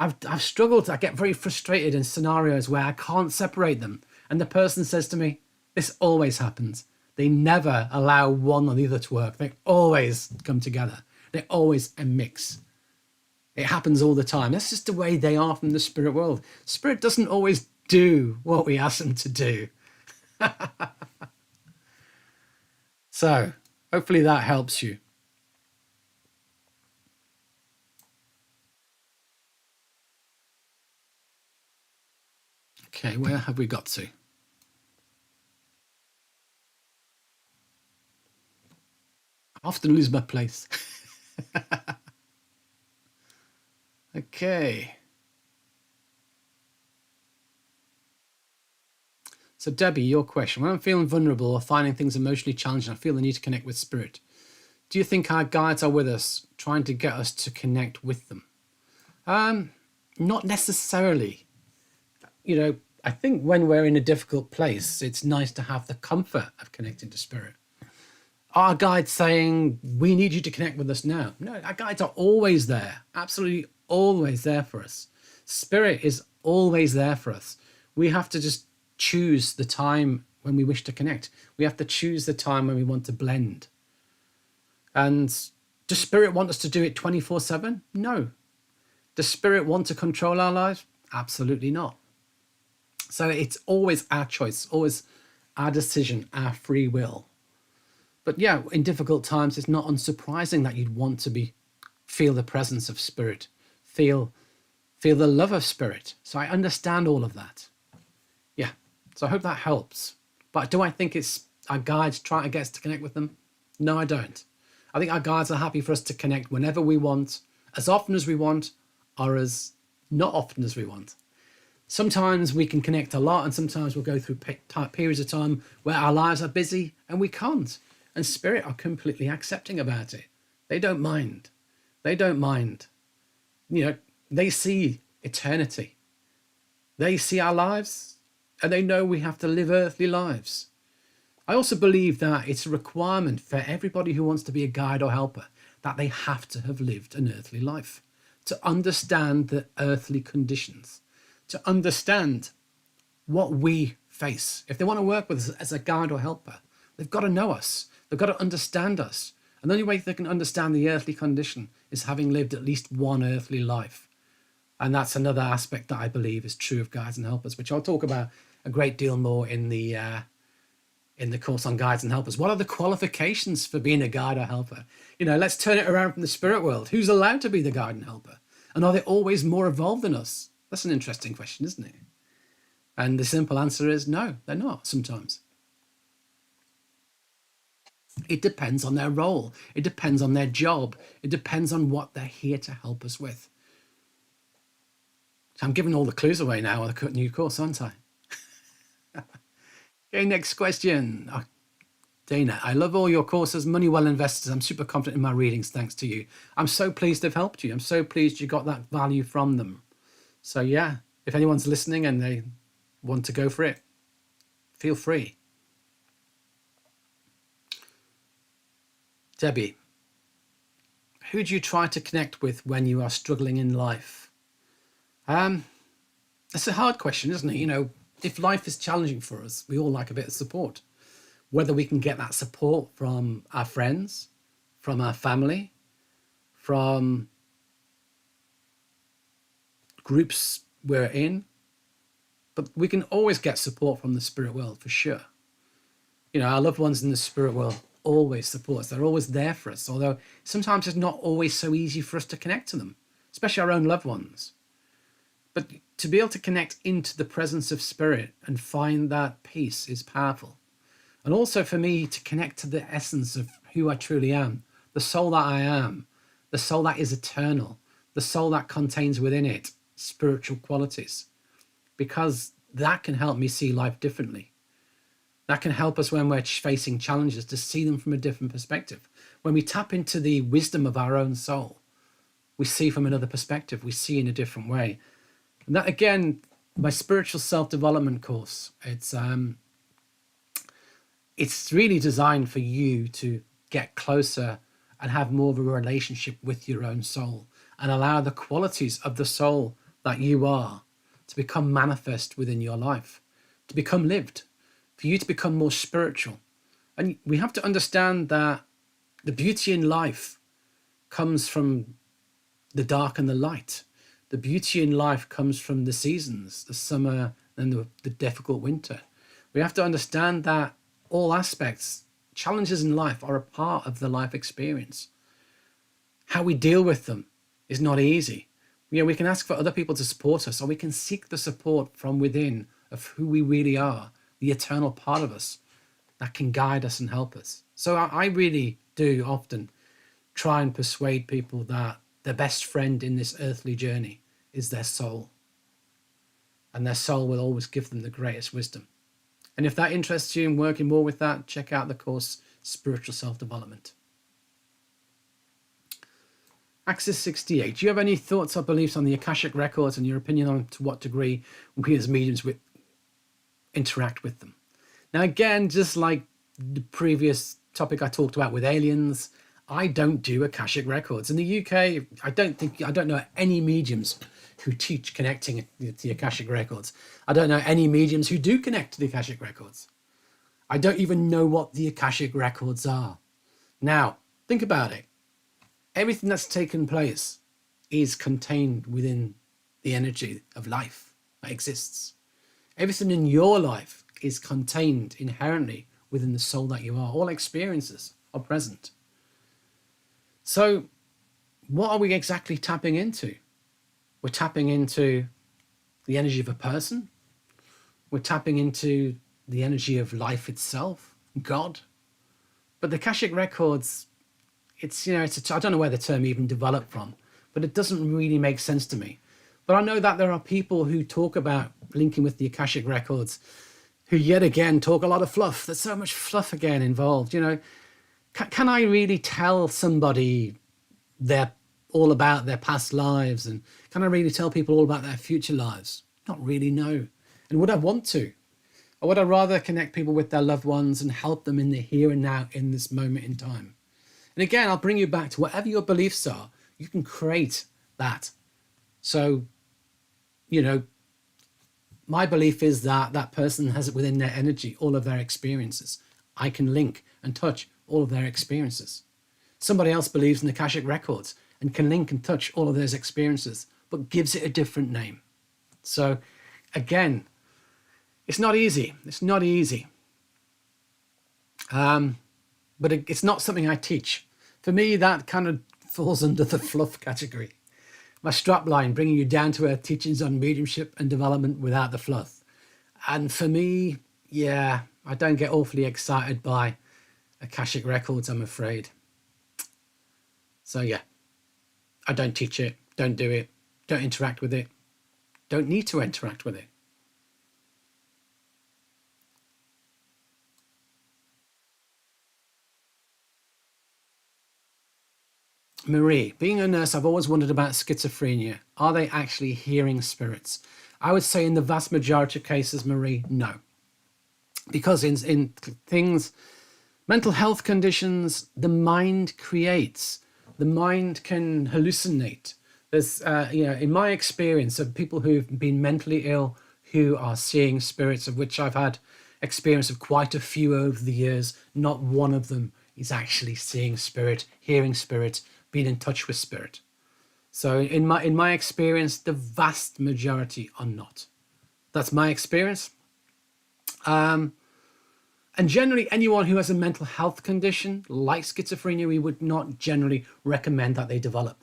I've struggled. I get very frustrated in scenarios where I can't separate them. And the person says to me, this always happens. They never allow one or the other to work. They always come together. They're always a mix. It happens all the time. That's just the way they are from the spirit world. Spirit doesn't always do what we ask them to do. So hopefully that helps you. Okay, where have we got to? I often lose my place. Okay. So Debbie, your question. When I'm feeling vulnerable or finding things emotionally challenging, I feel the need to connect with spirit. Do you think our guides are with us, trying to get us to connect with them? Not necessarily. I think when we're in a difficult place, it's nice to have the comfort of connecting to spirit. Our guides saying, we need you to connect with us now. No, our guides are always there, absolutely always there for us. Spirit is always there for us. We have to just choose the time when we wish to connect. We have to choose the time when we want to blend. And does spirit want us to do it 24/7? No. Does spirit want to control our lives? Absolutely not. So it's always our choice, always our decision, our free will. But yeah, in difficult times, it's not unsurprising that you'd want to feel the presence of spirit, feel the love of spirit. So I understand all of that. Yeah, so I hope that helps. But do I think it's our guides trying to get us to connect with them? No, I don't. I think our guides are happy for us to connect whenever we want, as often as we want, or as not often as we want. Sometimes we can connect a lot, and sometimes we'll go through periods of time where our lives are busy and we can't. And spirit are completely accepting about it. They don't mind. They don't mind. They see eternity. They see our lives, and they know we have to live earthly lives. I also believe that it's a requirement for everybody who wants to be a guide or helper that they have to have lived an earthly life, to understand the earthly conditions, to understand what we face. If they want to work with us as a guide or helper, they've got to know us. They've got to understand us. And the only way they can understand the earthly condition is having lived at least one earthly life. And that's another aspect that I believe is true of guides and helpers, which I'll talk about a great deal more in the course on guides and helpers. What are the qualifications for being a guide or helper? Let's turn it around from the spirit world. Who's allowed to be the guide and helper? And are they always more evolved than us? That's an interesting question, isn't it? And the simple answer is no, they're not sometimes. It depends on their role. It depends on their job. It depends on what they're here to help us with. So I'm giving all the clues away now on the new course, aren't I? Okay, next question. Dana, I love all your courses, money well invested. I'm super confident in my readings thanks to you. I'm so pleased they've helped you. I'm so pleased you got that value from them. So yeah, if anyone's listening and they want to go for it, feel free. Debbie, who do you try to connect with when you are struggling in life? That's a hard question, isn't it? You know, if life is challenging for us, we all like a bit of support. Whether we can get that support from our friends, from our family, from groups we're in, but we can always get support from the spirit world for sure. You know, our loved ones in the spirit world always support us. They're always there for us, although sometimes it's not always so easy for us to connect to them, especially our own loved ones. But to be able to connect into the presence of spirit and find that peace is powerful. And also for me to connect to the essence of who I truly am, the soul that I am, the soul that is eternal, the soul that contains within it spiritual qualities, because that can help me see life differently. That can help us when we're facing challenges to see them from a different perspective. When we tap into the wisdom of our own soul, we see from another perspective, we see in a different way. And that, again, my spiritual self-development course, it's really designed for you to get closer and have more of a relationship with your own soul and allow the qualities of the soul that you are to become manifest within your life, to become lived, for you to become more spiritual. And we have to understand that the beauty in life comes from the dark and the light. The beauty in life comes from the seasons, the summer and the difficult winter. We have to understand that all aspects, challenges in life are a part of the life experience. How we deal with them is not easy. You know, we can ask for other people to support us, or we can seek the support from within of who we really are, the eternal part of us that can guide us and help us. So I really do often try and persuade people that their best friend in this earthly journey is their soul. And their soul will always give them the greatest wisdom. And if that interests you in working more with that, check out the course, Spiritual Self-Development. Axis 68. Do you have any thoughts or beliefs on the Akashic Records and your opinion on to what degree we as mediums interact with them? Now, again, just like the previous topic I talked about with aliens, I don't do Akashic Records. In the UK, I don't know any mediums who teach connecting to the Akashic Records. I don't know any mediums who do connect to the Akashic Records. I don't even know what the Akashic Records are. Now, think about it. Everything that's taken place is contained within the energy of life that exists. Everything in your life is contained inherently within the soul that you are. All experiences are present. So what are we exactly tapping into? We're tapping into the energy of a person. We're tapping into the energy of life itself, God. But the Akashic Records, I don't know where the term even developed from, but it doesn't really make sense to me. But I know that there are people who talk about linking with the Akashic Records who yet again talk a lot of fluff. There's so much fluff again involved. You know, can I really tell somebody all about their past lives? And can I really tell people all about their future lives? Not really, no. And would I want to? Or would I rather connect people with their loved ones and help them in the here and now in this moment in time? And again, I'll bring you back to whatever your beliefs are, you can create that. So, you know, my belief is that that person has it within their energy, all of their experiences. I can link and touch all of their experiences. Somebody else believes in the Akashic Records and can link and touch all of those experiences, but gives it a different name. So again, it's not easy. It's not easy. But it's not something I teach. For me, that kind of falls under the fluff category. My strapline, bringing you down to earth teachings on mediumship and development without the fluff. And for me, yeah, I don't get awfully excited by Akashic Records, I'm afraid. So yeah, I don't teach it, don't do it, don't interact with it. don't need to interact with it. Marie, being a nurse, I've always wondered about schizophrenia. Are they actually hearing spirits? I would say in the vast majority of cases, Marie, no. Because in things, mental health conditions, the mind creates. The mind can hallucinate. There's, in my experience of people who've been mentally ill who are seeing spirits, of which I've had experience of quite a few over the years, not one of them is actually seeing spirit, hearing spirit, being in touch with spirit. So in my experience, the vast majority are not. That's my experience. And generally, anyone who has a mental health condition like schizophrenia, we would not generally recommend that they develop.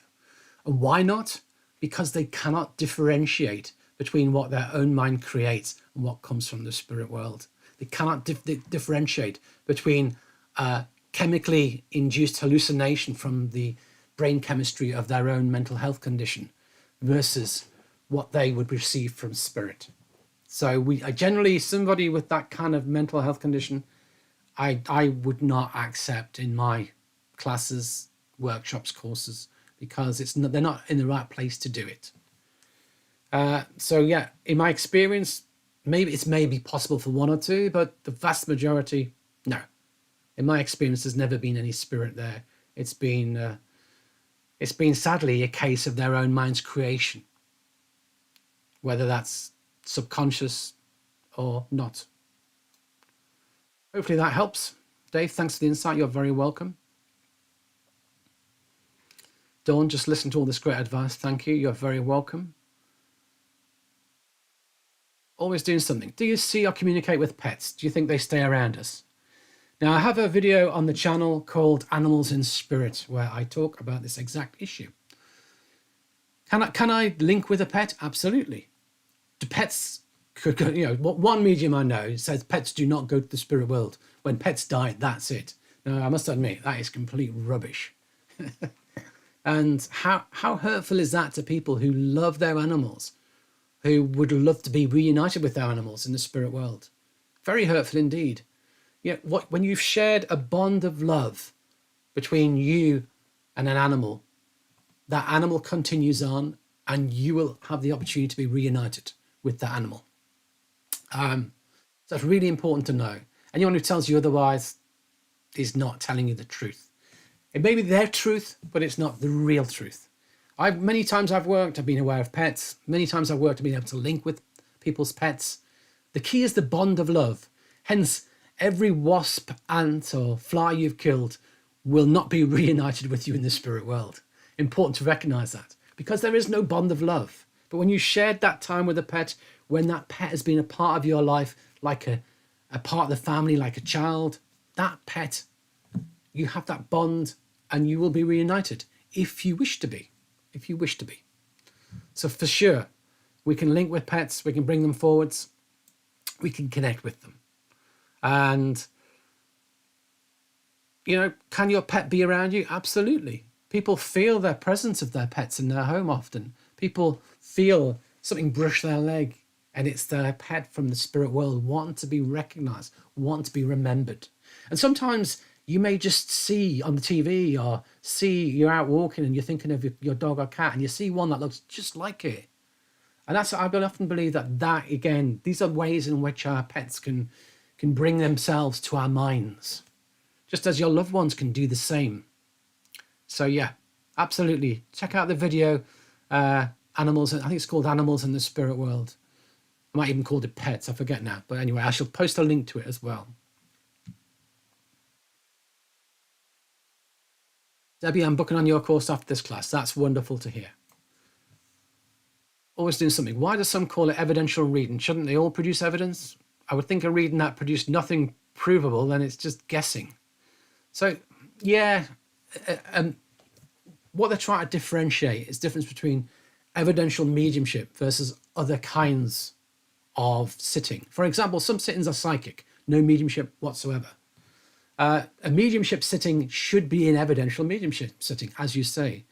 And why not? Because they cannot differentiate between what their own mind creates and what comes from the spirit world. They cannot differentiate between chemically induced hallucination from the brain chemistry of their own mental health condition versus what they would receive from spirit. So I generally, somebody with that kind of mental health condition, I would not accept in my classes, workshops, courses, because they're not in the right place to do it. So yeah, in my experience, maybe it's maybe possible for one or two, but the vast majority, no. In my experience, there's never been any spirit there. It's been sadly a case of their own mind's creation, whether that's subconscious or not. Hopefully that helps. Dave, thanks for the insight. You're very welcome. Dawn, just listen to all this great advice. Thank you. You're very welcome. Always doing something. Do you see or communicate with pets? Do you think they stay around us? Now, I have a video on the channel called Animals in Spirit, where I talk about this exact issue. Can I link with a pet? Absolutely. Do pets, one medium I know says pets do not go to the spirit world. When pets die, that's it. Now, I must admit, that is complete rubbish. And how hurtful is that to people who love their animals, who would love to be reunited with their animals in the spirit world? Very hurtful indeed. When you've shared a bond of love between you and an animal, that animal continues on and you will have the opportunity to be reunited with that animal. So it's really important to know. Anyone who tells you otherwise is not telling you the truth. It may be their truth, but it's not the real truth. Many times I've been aware of pets. Many times I've worked, I've been able to link with people's pets. The key is the bond of love. Hence, every wasp, ant, or fly you've killed will not be reunited with you in the spirit world. Important to recognize that, because there is no bond of love. But when you shared that time with a pet, when that pet has been a part of your life, like a part of the family, like a child, that pet, you have that bond and you will be reunited if you wish to be. If you wish to be. So for sure, we can link with pets, we can bring them forwards, we can connect with them. And, can your pet be around you? Absolutely. People feel their presence of their pets in their home often. People feel something brush their leg, and it's their pet from the spirit world wanting to be recognized, wanting to be remembered. And sometimes you may just see on the TV or see you're out walking and you're thinking of your dog or cat and you see one that looks just like it. And I often believe that again, these are ways in which our pets can bring themselves to our minds, just as your loved ones can do the same. So yeah, absolutely. Check out the video, Animals, I think it's called Animals in the Spirit World. I might even call it Pets, I forget now. But anyway, I shall post a link to it as well. Debbie, I'm booking on your course after this class. That's wonderful to hear. Always doing something. Why do some call it evidential reading? Shouldn't they all produce evidence? I would think a reading that produced nothing provable, then it's just guessing. So, yeah, what they're trying to differentiate is the difference between evidential mediumship versus other kinds of sitting. For example, some sittings are psychic, no mediumship whatsoever. A mediumship sitting should be an evidential mediumship sitting, as you say.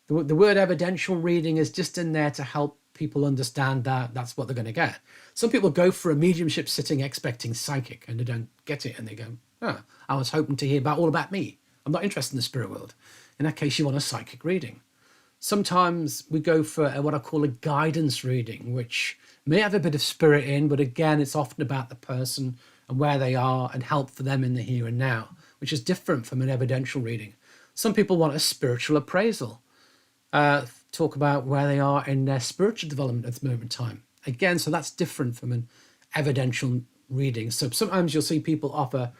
The word evidential reading is just in there to help people understand that that's what they're going to get. Some people go for a mediumship sitting expecting psychic, and they don't get it, and they go, oh, I was hoping to hear all about me. I'm not interested in the spirit world. In that case, you want a psychic reading. Sometimes we go for what I call a guidance reading, which may have a bit of spirit in, but again, it's often about the person and where they are and help for them in the here and now, which is different from an evidential reading. Some people want a spiritual appraisal, talk about where they are in their spiritual development at the moment in time. Again, so that's different from an evidential reading. So sometimes you'll see people offer,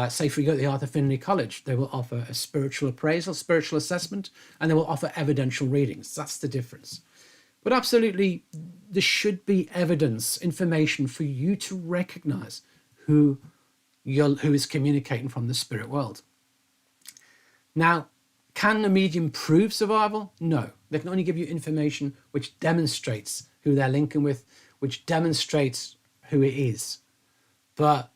say if you go to the Arthur Findlay College, they will offer a spiritual appraisal, spiritual assessment, and they will offer evidential readings. That's the difference. But absolutely, there should be evidence, information for you to recognize who is communicating from the spirit world. Now, can a medium prove survival? No. They can only give you information which demonstrates who they're linking with, which demonstrates who it is. But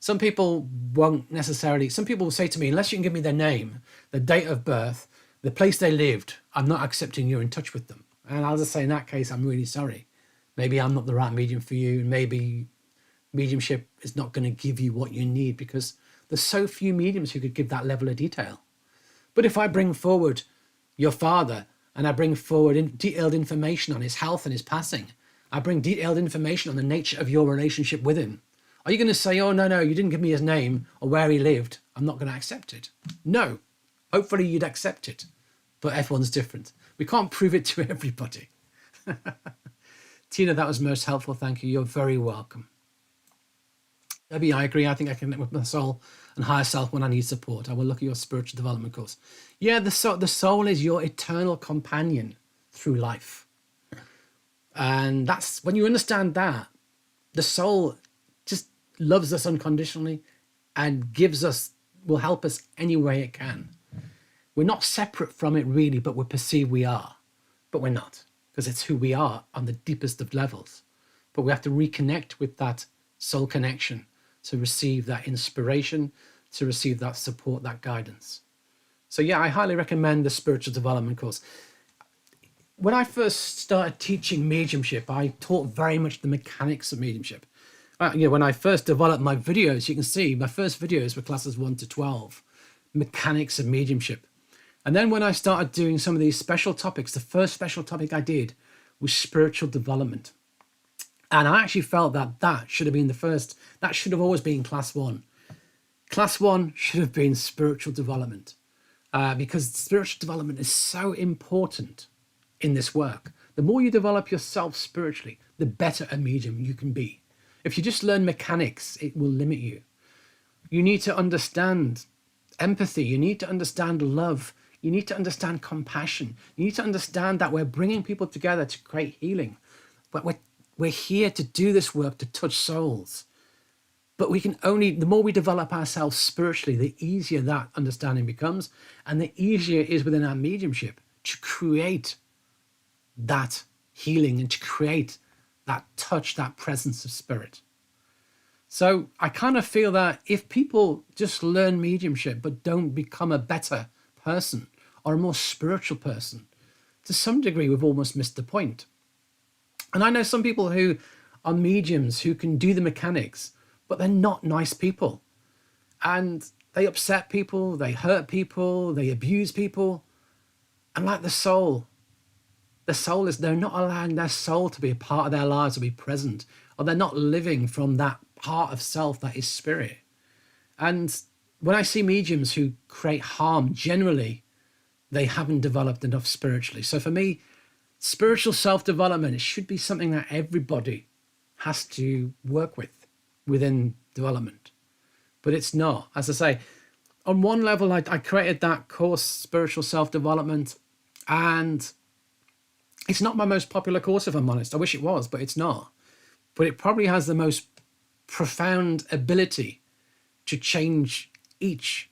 some people won't necessarily, some people will say to me, unless you can give me their name, their date of birth, the place they lived, I'm not accepting you're in touch with them. And I'll just say in that case, I'm really sorry. Maybe I'm not the right medium for you. And maybe mediumship is not going to give you what you need, because there's so few mediums who could give that level of detail. But if I bring forward your father and I bring forward detailed information on his health and his passing, I bring detailed information on the nature of your relationship with him, are you going to say, oh, no, you didn't give me his name or where he lived, I'm not going to accept it? No. Hopefully you'd accept it. But everyone's different. We can't prove it to everybody. Tina, that was most helpful. Thank you. You're very welcome. Debbie, I agree. I think I connect with my soul and higher self when I need support. I will look at your spiritual development course. Yeah, the soul is your eternal companion through life. And that's when you understand that, the soul just loves us unconditionally and will help us any way it can. We're not separate from it really, but we perceive we are. But we're not, because it's who we are on the deepest of levels. But we have to reconnect with that soul connection to receive that inspiration, to receive that support, that guidance. So yeah, I highly recommend the spiritual development course. When I first started teaching mediumship, I taught very much the mechanics of mediumship. When I first developed my videos, you can see my first videos were classes 1 to 12, mechanics of mediumship. And then when I started doing some of these special topics, the first special topic I did was spiritual development. And I actually felt that should have been that should have always been class 1. Class 1 should have been spiritual development, because spiritual development is so important in this work. The more you develop yourself spiritually, the better a medium you can be. If you just learn mechanics, it will limit you. You need to understand empathy. You need to understand love. You need to understand compassion. You need to understand that we're bringing people together to create healing. But we're here to do this work, to touch souls. But we can the more we develop ourselves spiritually, the easier that understanding becomes, and the easier it is within our mediumship to create that healing and to create that touch, that presence of spirit. So I kind of feel that if people just learn mediumship but don't become a better person or a more spiritual person, to some degree we've almost missed the point. And I know some people who are mediums who can do the mechanics, but they're not nice people. And they upset people, they hurt people, they abuse people. And like the soul is, they're not allowing their soul to be a part of their lives, to be present, or they're not living from that part of self that is spirit. And when I see mediums who create harm, generally, they haven't developed enough spiritually. So for me, spiritual self-development, it should be something that everybody has to work with within development. But it's not. As I say, on one level, I created that course, Spiritual Self-Development, and it's not my most popular course, if I'm honest. I wish it was, but it's not. But it probably has the most profound ability to change each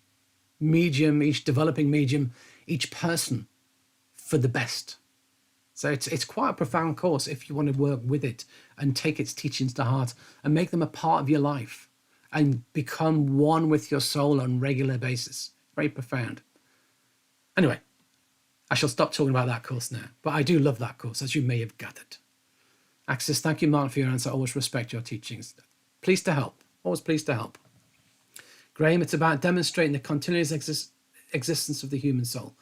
medium, each developing medium, each person for the best. So it's quite a profound course if you want to work with it and take its teachings to heart and make them a part of your life and become one with your soul on a regular basis. Very profound. Anyway, I shall stop talking about that course now, but I do love that course, as you may have gathered. Axis, thank you, Martin, for your answer. I always respect your teachings. Pleased to help. Always pleased to help. Graham, it's about demonstrating the continuous existence of the human soul.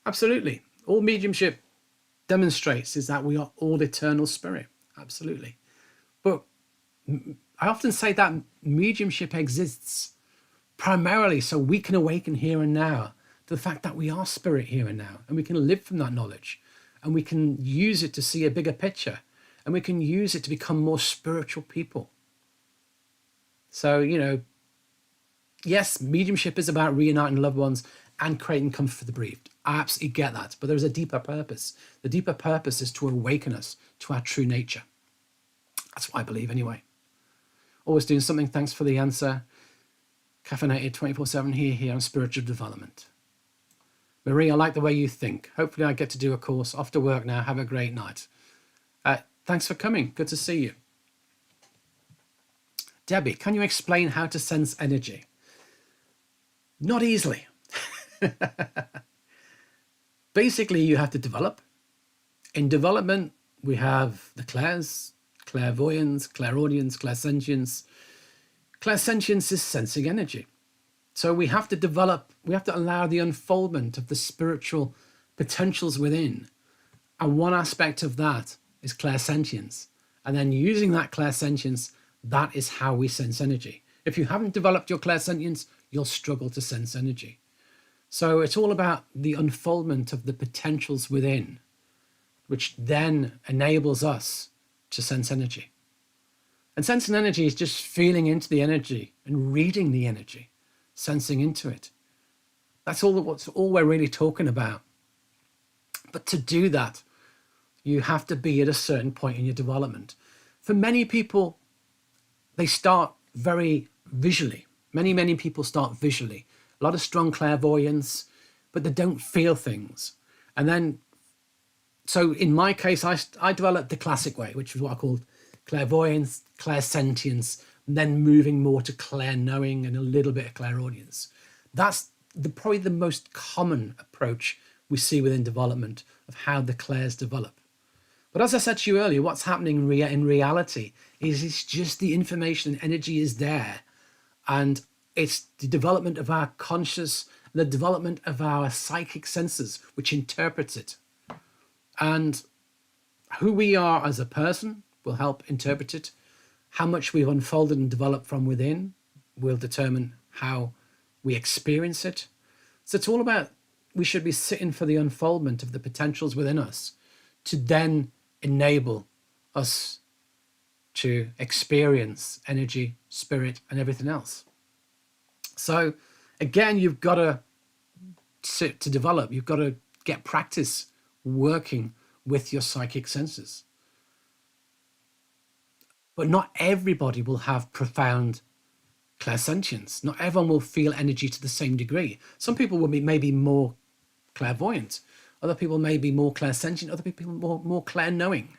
Absolutely. All mediumship demonstrates is that we are all eternal spirit. Absolutely. But I often say that mediumship exists primarily so we can awaken here and now to the fact that we are spirit here and now, and we can live from that knowledge, and we can use it to see a bigger picture, and we can use it to become more spiritual people. So, yes, mediumship is about reuniting loved ones and creating comfort for the bereaved. I absolutely get that, but there's a deeper purpose. The deeper purpose is to awaken us to our true nature. That's what I believe anyway. Always doing something. Thanks for the answer. Caffeinated 24/7 here on spiritual development. Marie, I like the way you think. Hopefully I get to do a course. Off to work now. Have a great night. Thanks for coming. Good to see you. Debbie, can you explain how to sense energy? Not easily. Basically, you have to develop. In development, we have the clairs, clairvoyance, clairaudience, clairsentience. Clairsentience is sensing energy. So we have to develop, we have to allow the unfoldment of the spiritual potentials within. And one aspect of that is clairsentience. And then using that clairsentience, that is how we sense energy. If you haven't developed your clairsentience, you'll struggle to sense energy. So it's all about the unfoldment of the potentials within, which then enables us to sense energy. And sensing energy is just feeling into the energy and reading the energy, sensing into it. That's all we're really talking about. But to do that, you have to be at a certain point in your development. For many people, they start very visually. Many people start visually. A lot of strong clairvoyance, but they don't feel things. And then, so in my case, I developed the classic way, which is what I called clairvoyance, clairsentience, and then moving more to clair-knowing and a little bit of clairaudience. That's probably the most common approach we see within development of how the clairs develop. But as I said to you earlier, what's happening in reality is it's just the information and energy is there. And it's the development of our conscious, the development of our psychic senses, which interprets it. And who we are as a person will help interpret it. How much we've unfolded and developed from within will determine how we experience it. So it's all about, we should be sitting for the unfoldment of the potentials within us to then enable us to experience energy, spirit, and everything else. So again, you've got to sit to develop. You've got to get practice working with your psychic senses. But not everybody will have profound clairsentience. Not everyone will feel energy to the same degree. Some people will be maybe more clairvoyant. Other people may be more clairsentient. Other people more clair-knowing.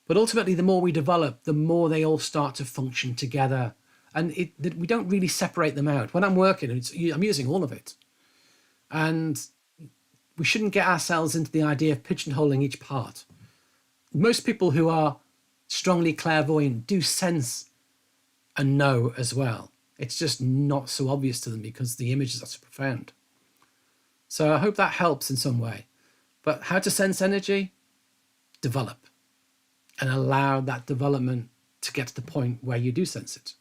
But ultimately, the more we develop, the more they all start to function together. And we don't really separate them out. When I'm working, I'm using all of it. And we shouldn't get ourselves into the idea of pigeonholing each part. Most people who are strongly clairvoyant do sense and know as well. It's just not so obvious to them because the images are so profound. So I hope that helps in some way. But how to sense energy? Develop. And allow that development to get to the point where you do sense it.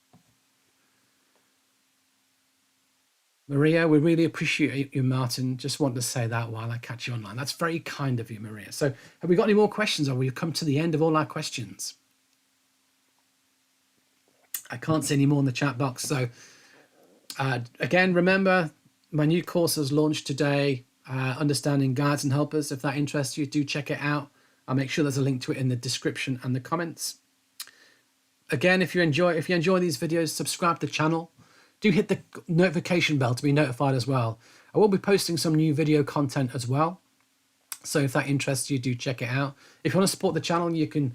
Maria, we really appreciate you, Martin. Just want to say that while I catch you online. That's very kind of you, Maria. So have we got any more questions, or we've come to the end of all our questions? I can't see any more in the chat box. So again, remember, my new course has launched today, Understanding Guides and Helpers. If that interests you, do check it out. I'll make sure there's a link to it in the description and the comments. Again, if you enjoy these videos, subscribe to the channel. Do hit the notification bell to be notified as well. I will be posting some new video content as well. So if that interests you, do check it out. If you want to support the channel, you can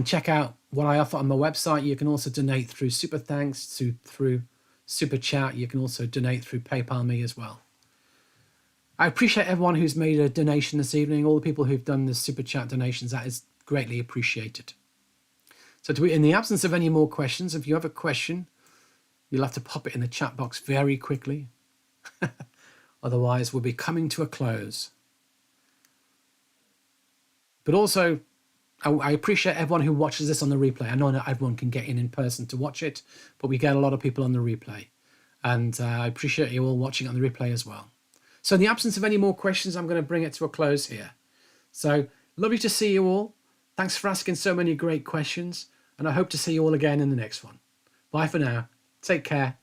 check out what I offer on my website. You can also donate through Super Thanks, through Super Chat. You can also donate through PayPal me as well. I appreciate everyone who's made a donation this evening. All the people who've done the Super Chat donations, that is greatly appreciated. So in the absence of any more questions, if you have a question, you'll have to pop it in the chat box very quickly. Otherwise, we'll be coming to a close. But also, I appreciate everyone who watches this on the replay. I know not everyone can get in person to watch it, but we get a lot of people on the replay. And I appreciate you all watching on the replay as well. So in the absence of any more questions, I'm going to bring it to a close here. So lovely to see you all. Thanks for asking so many great questions. And I hope to see you all again in the next one. Bye for now. Take care.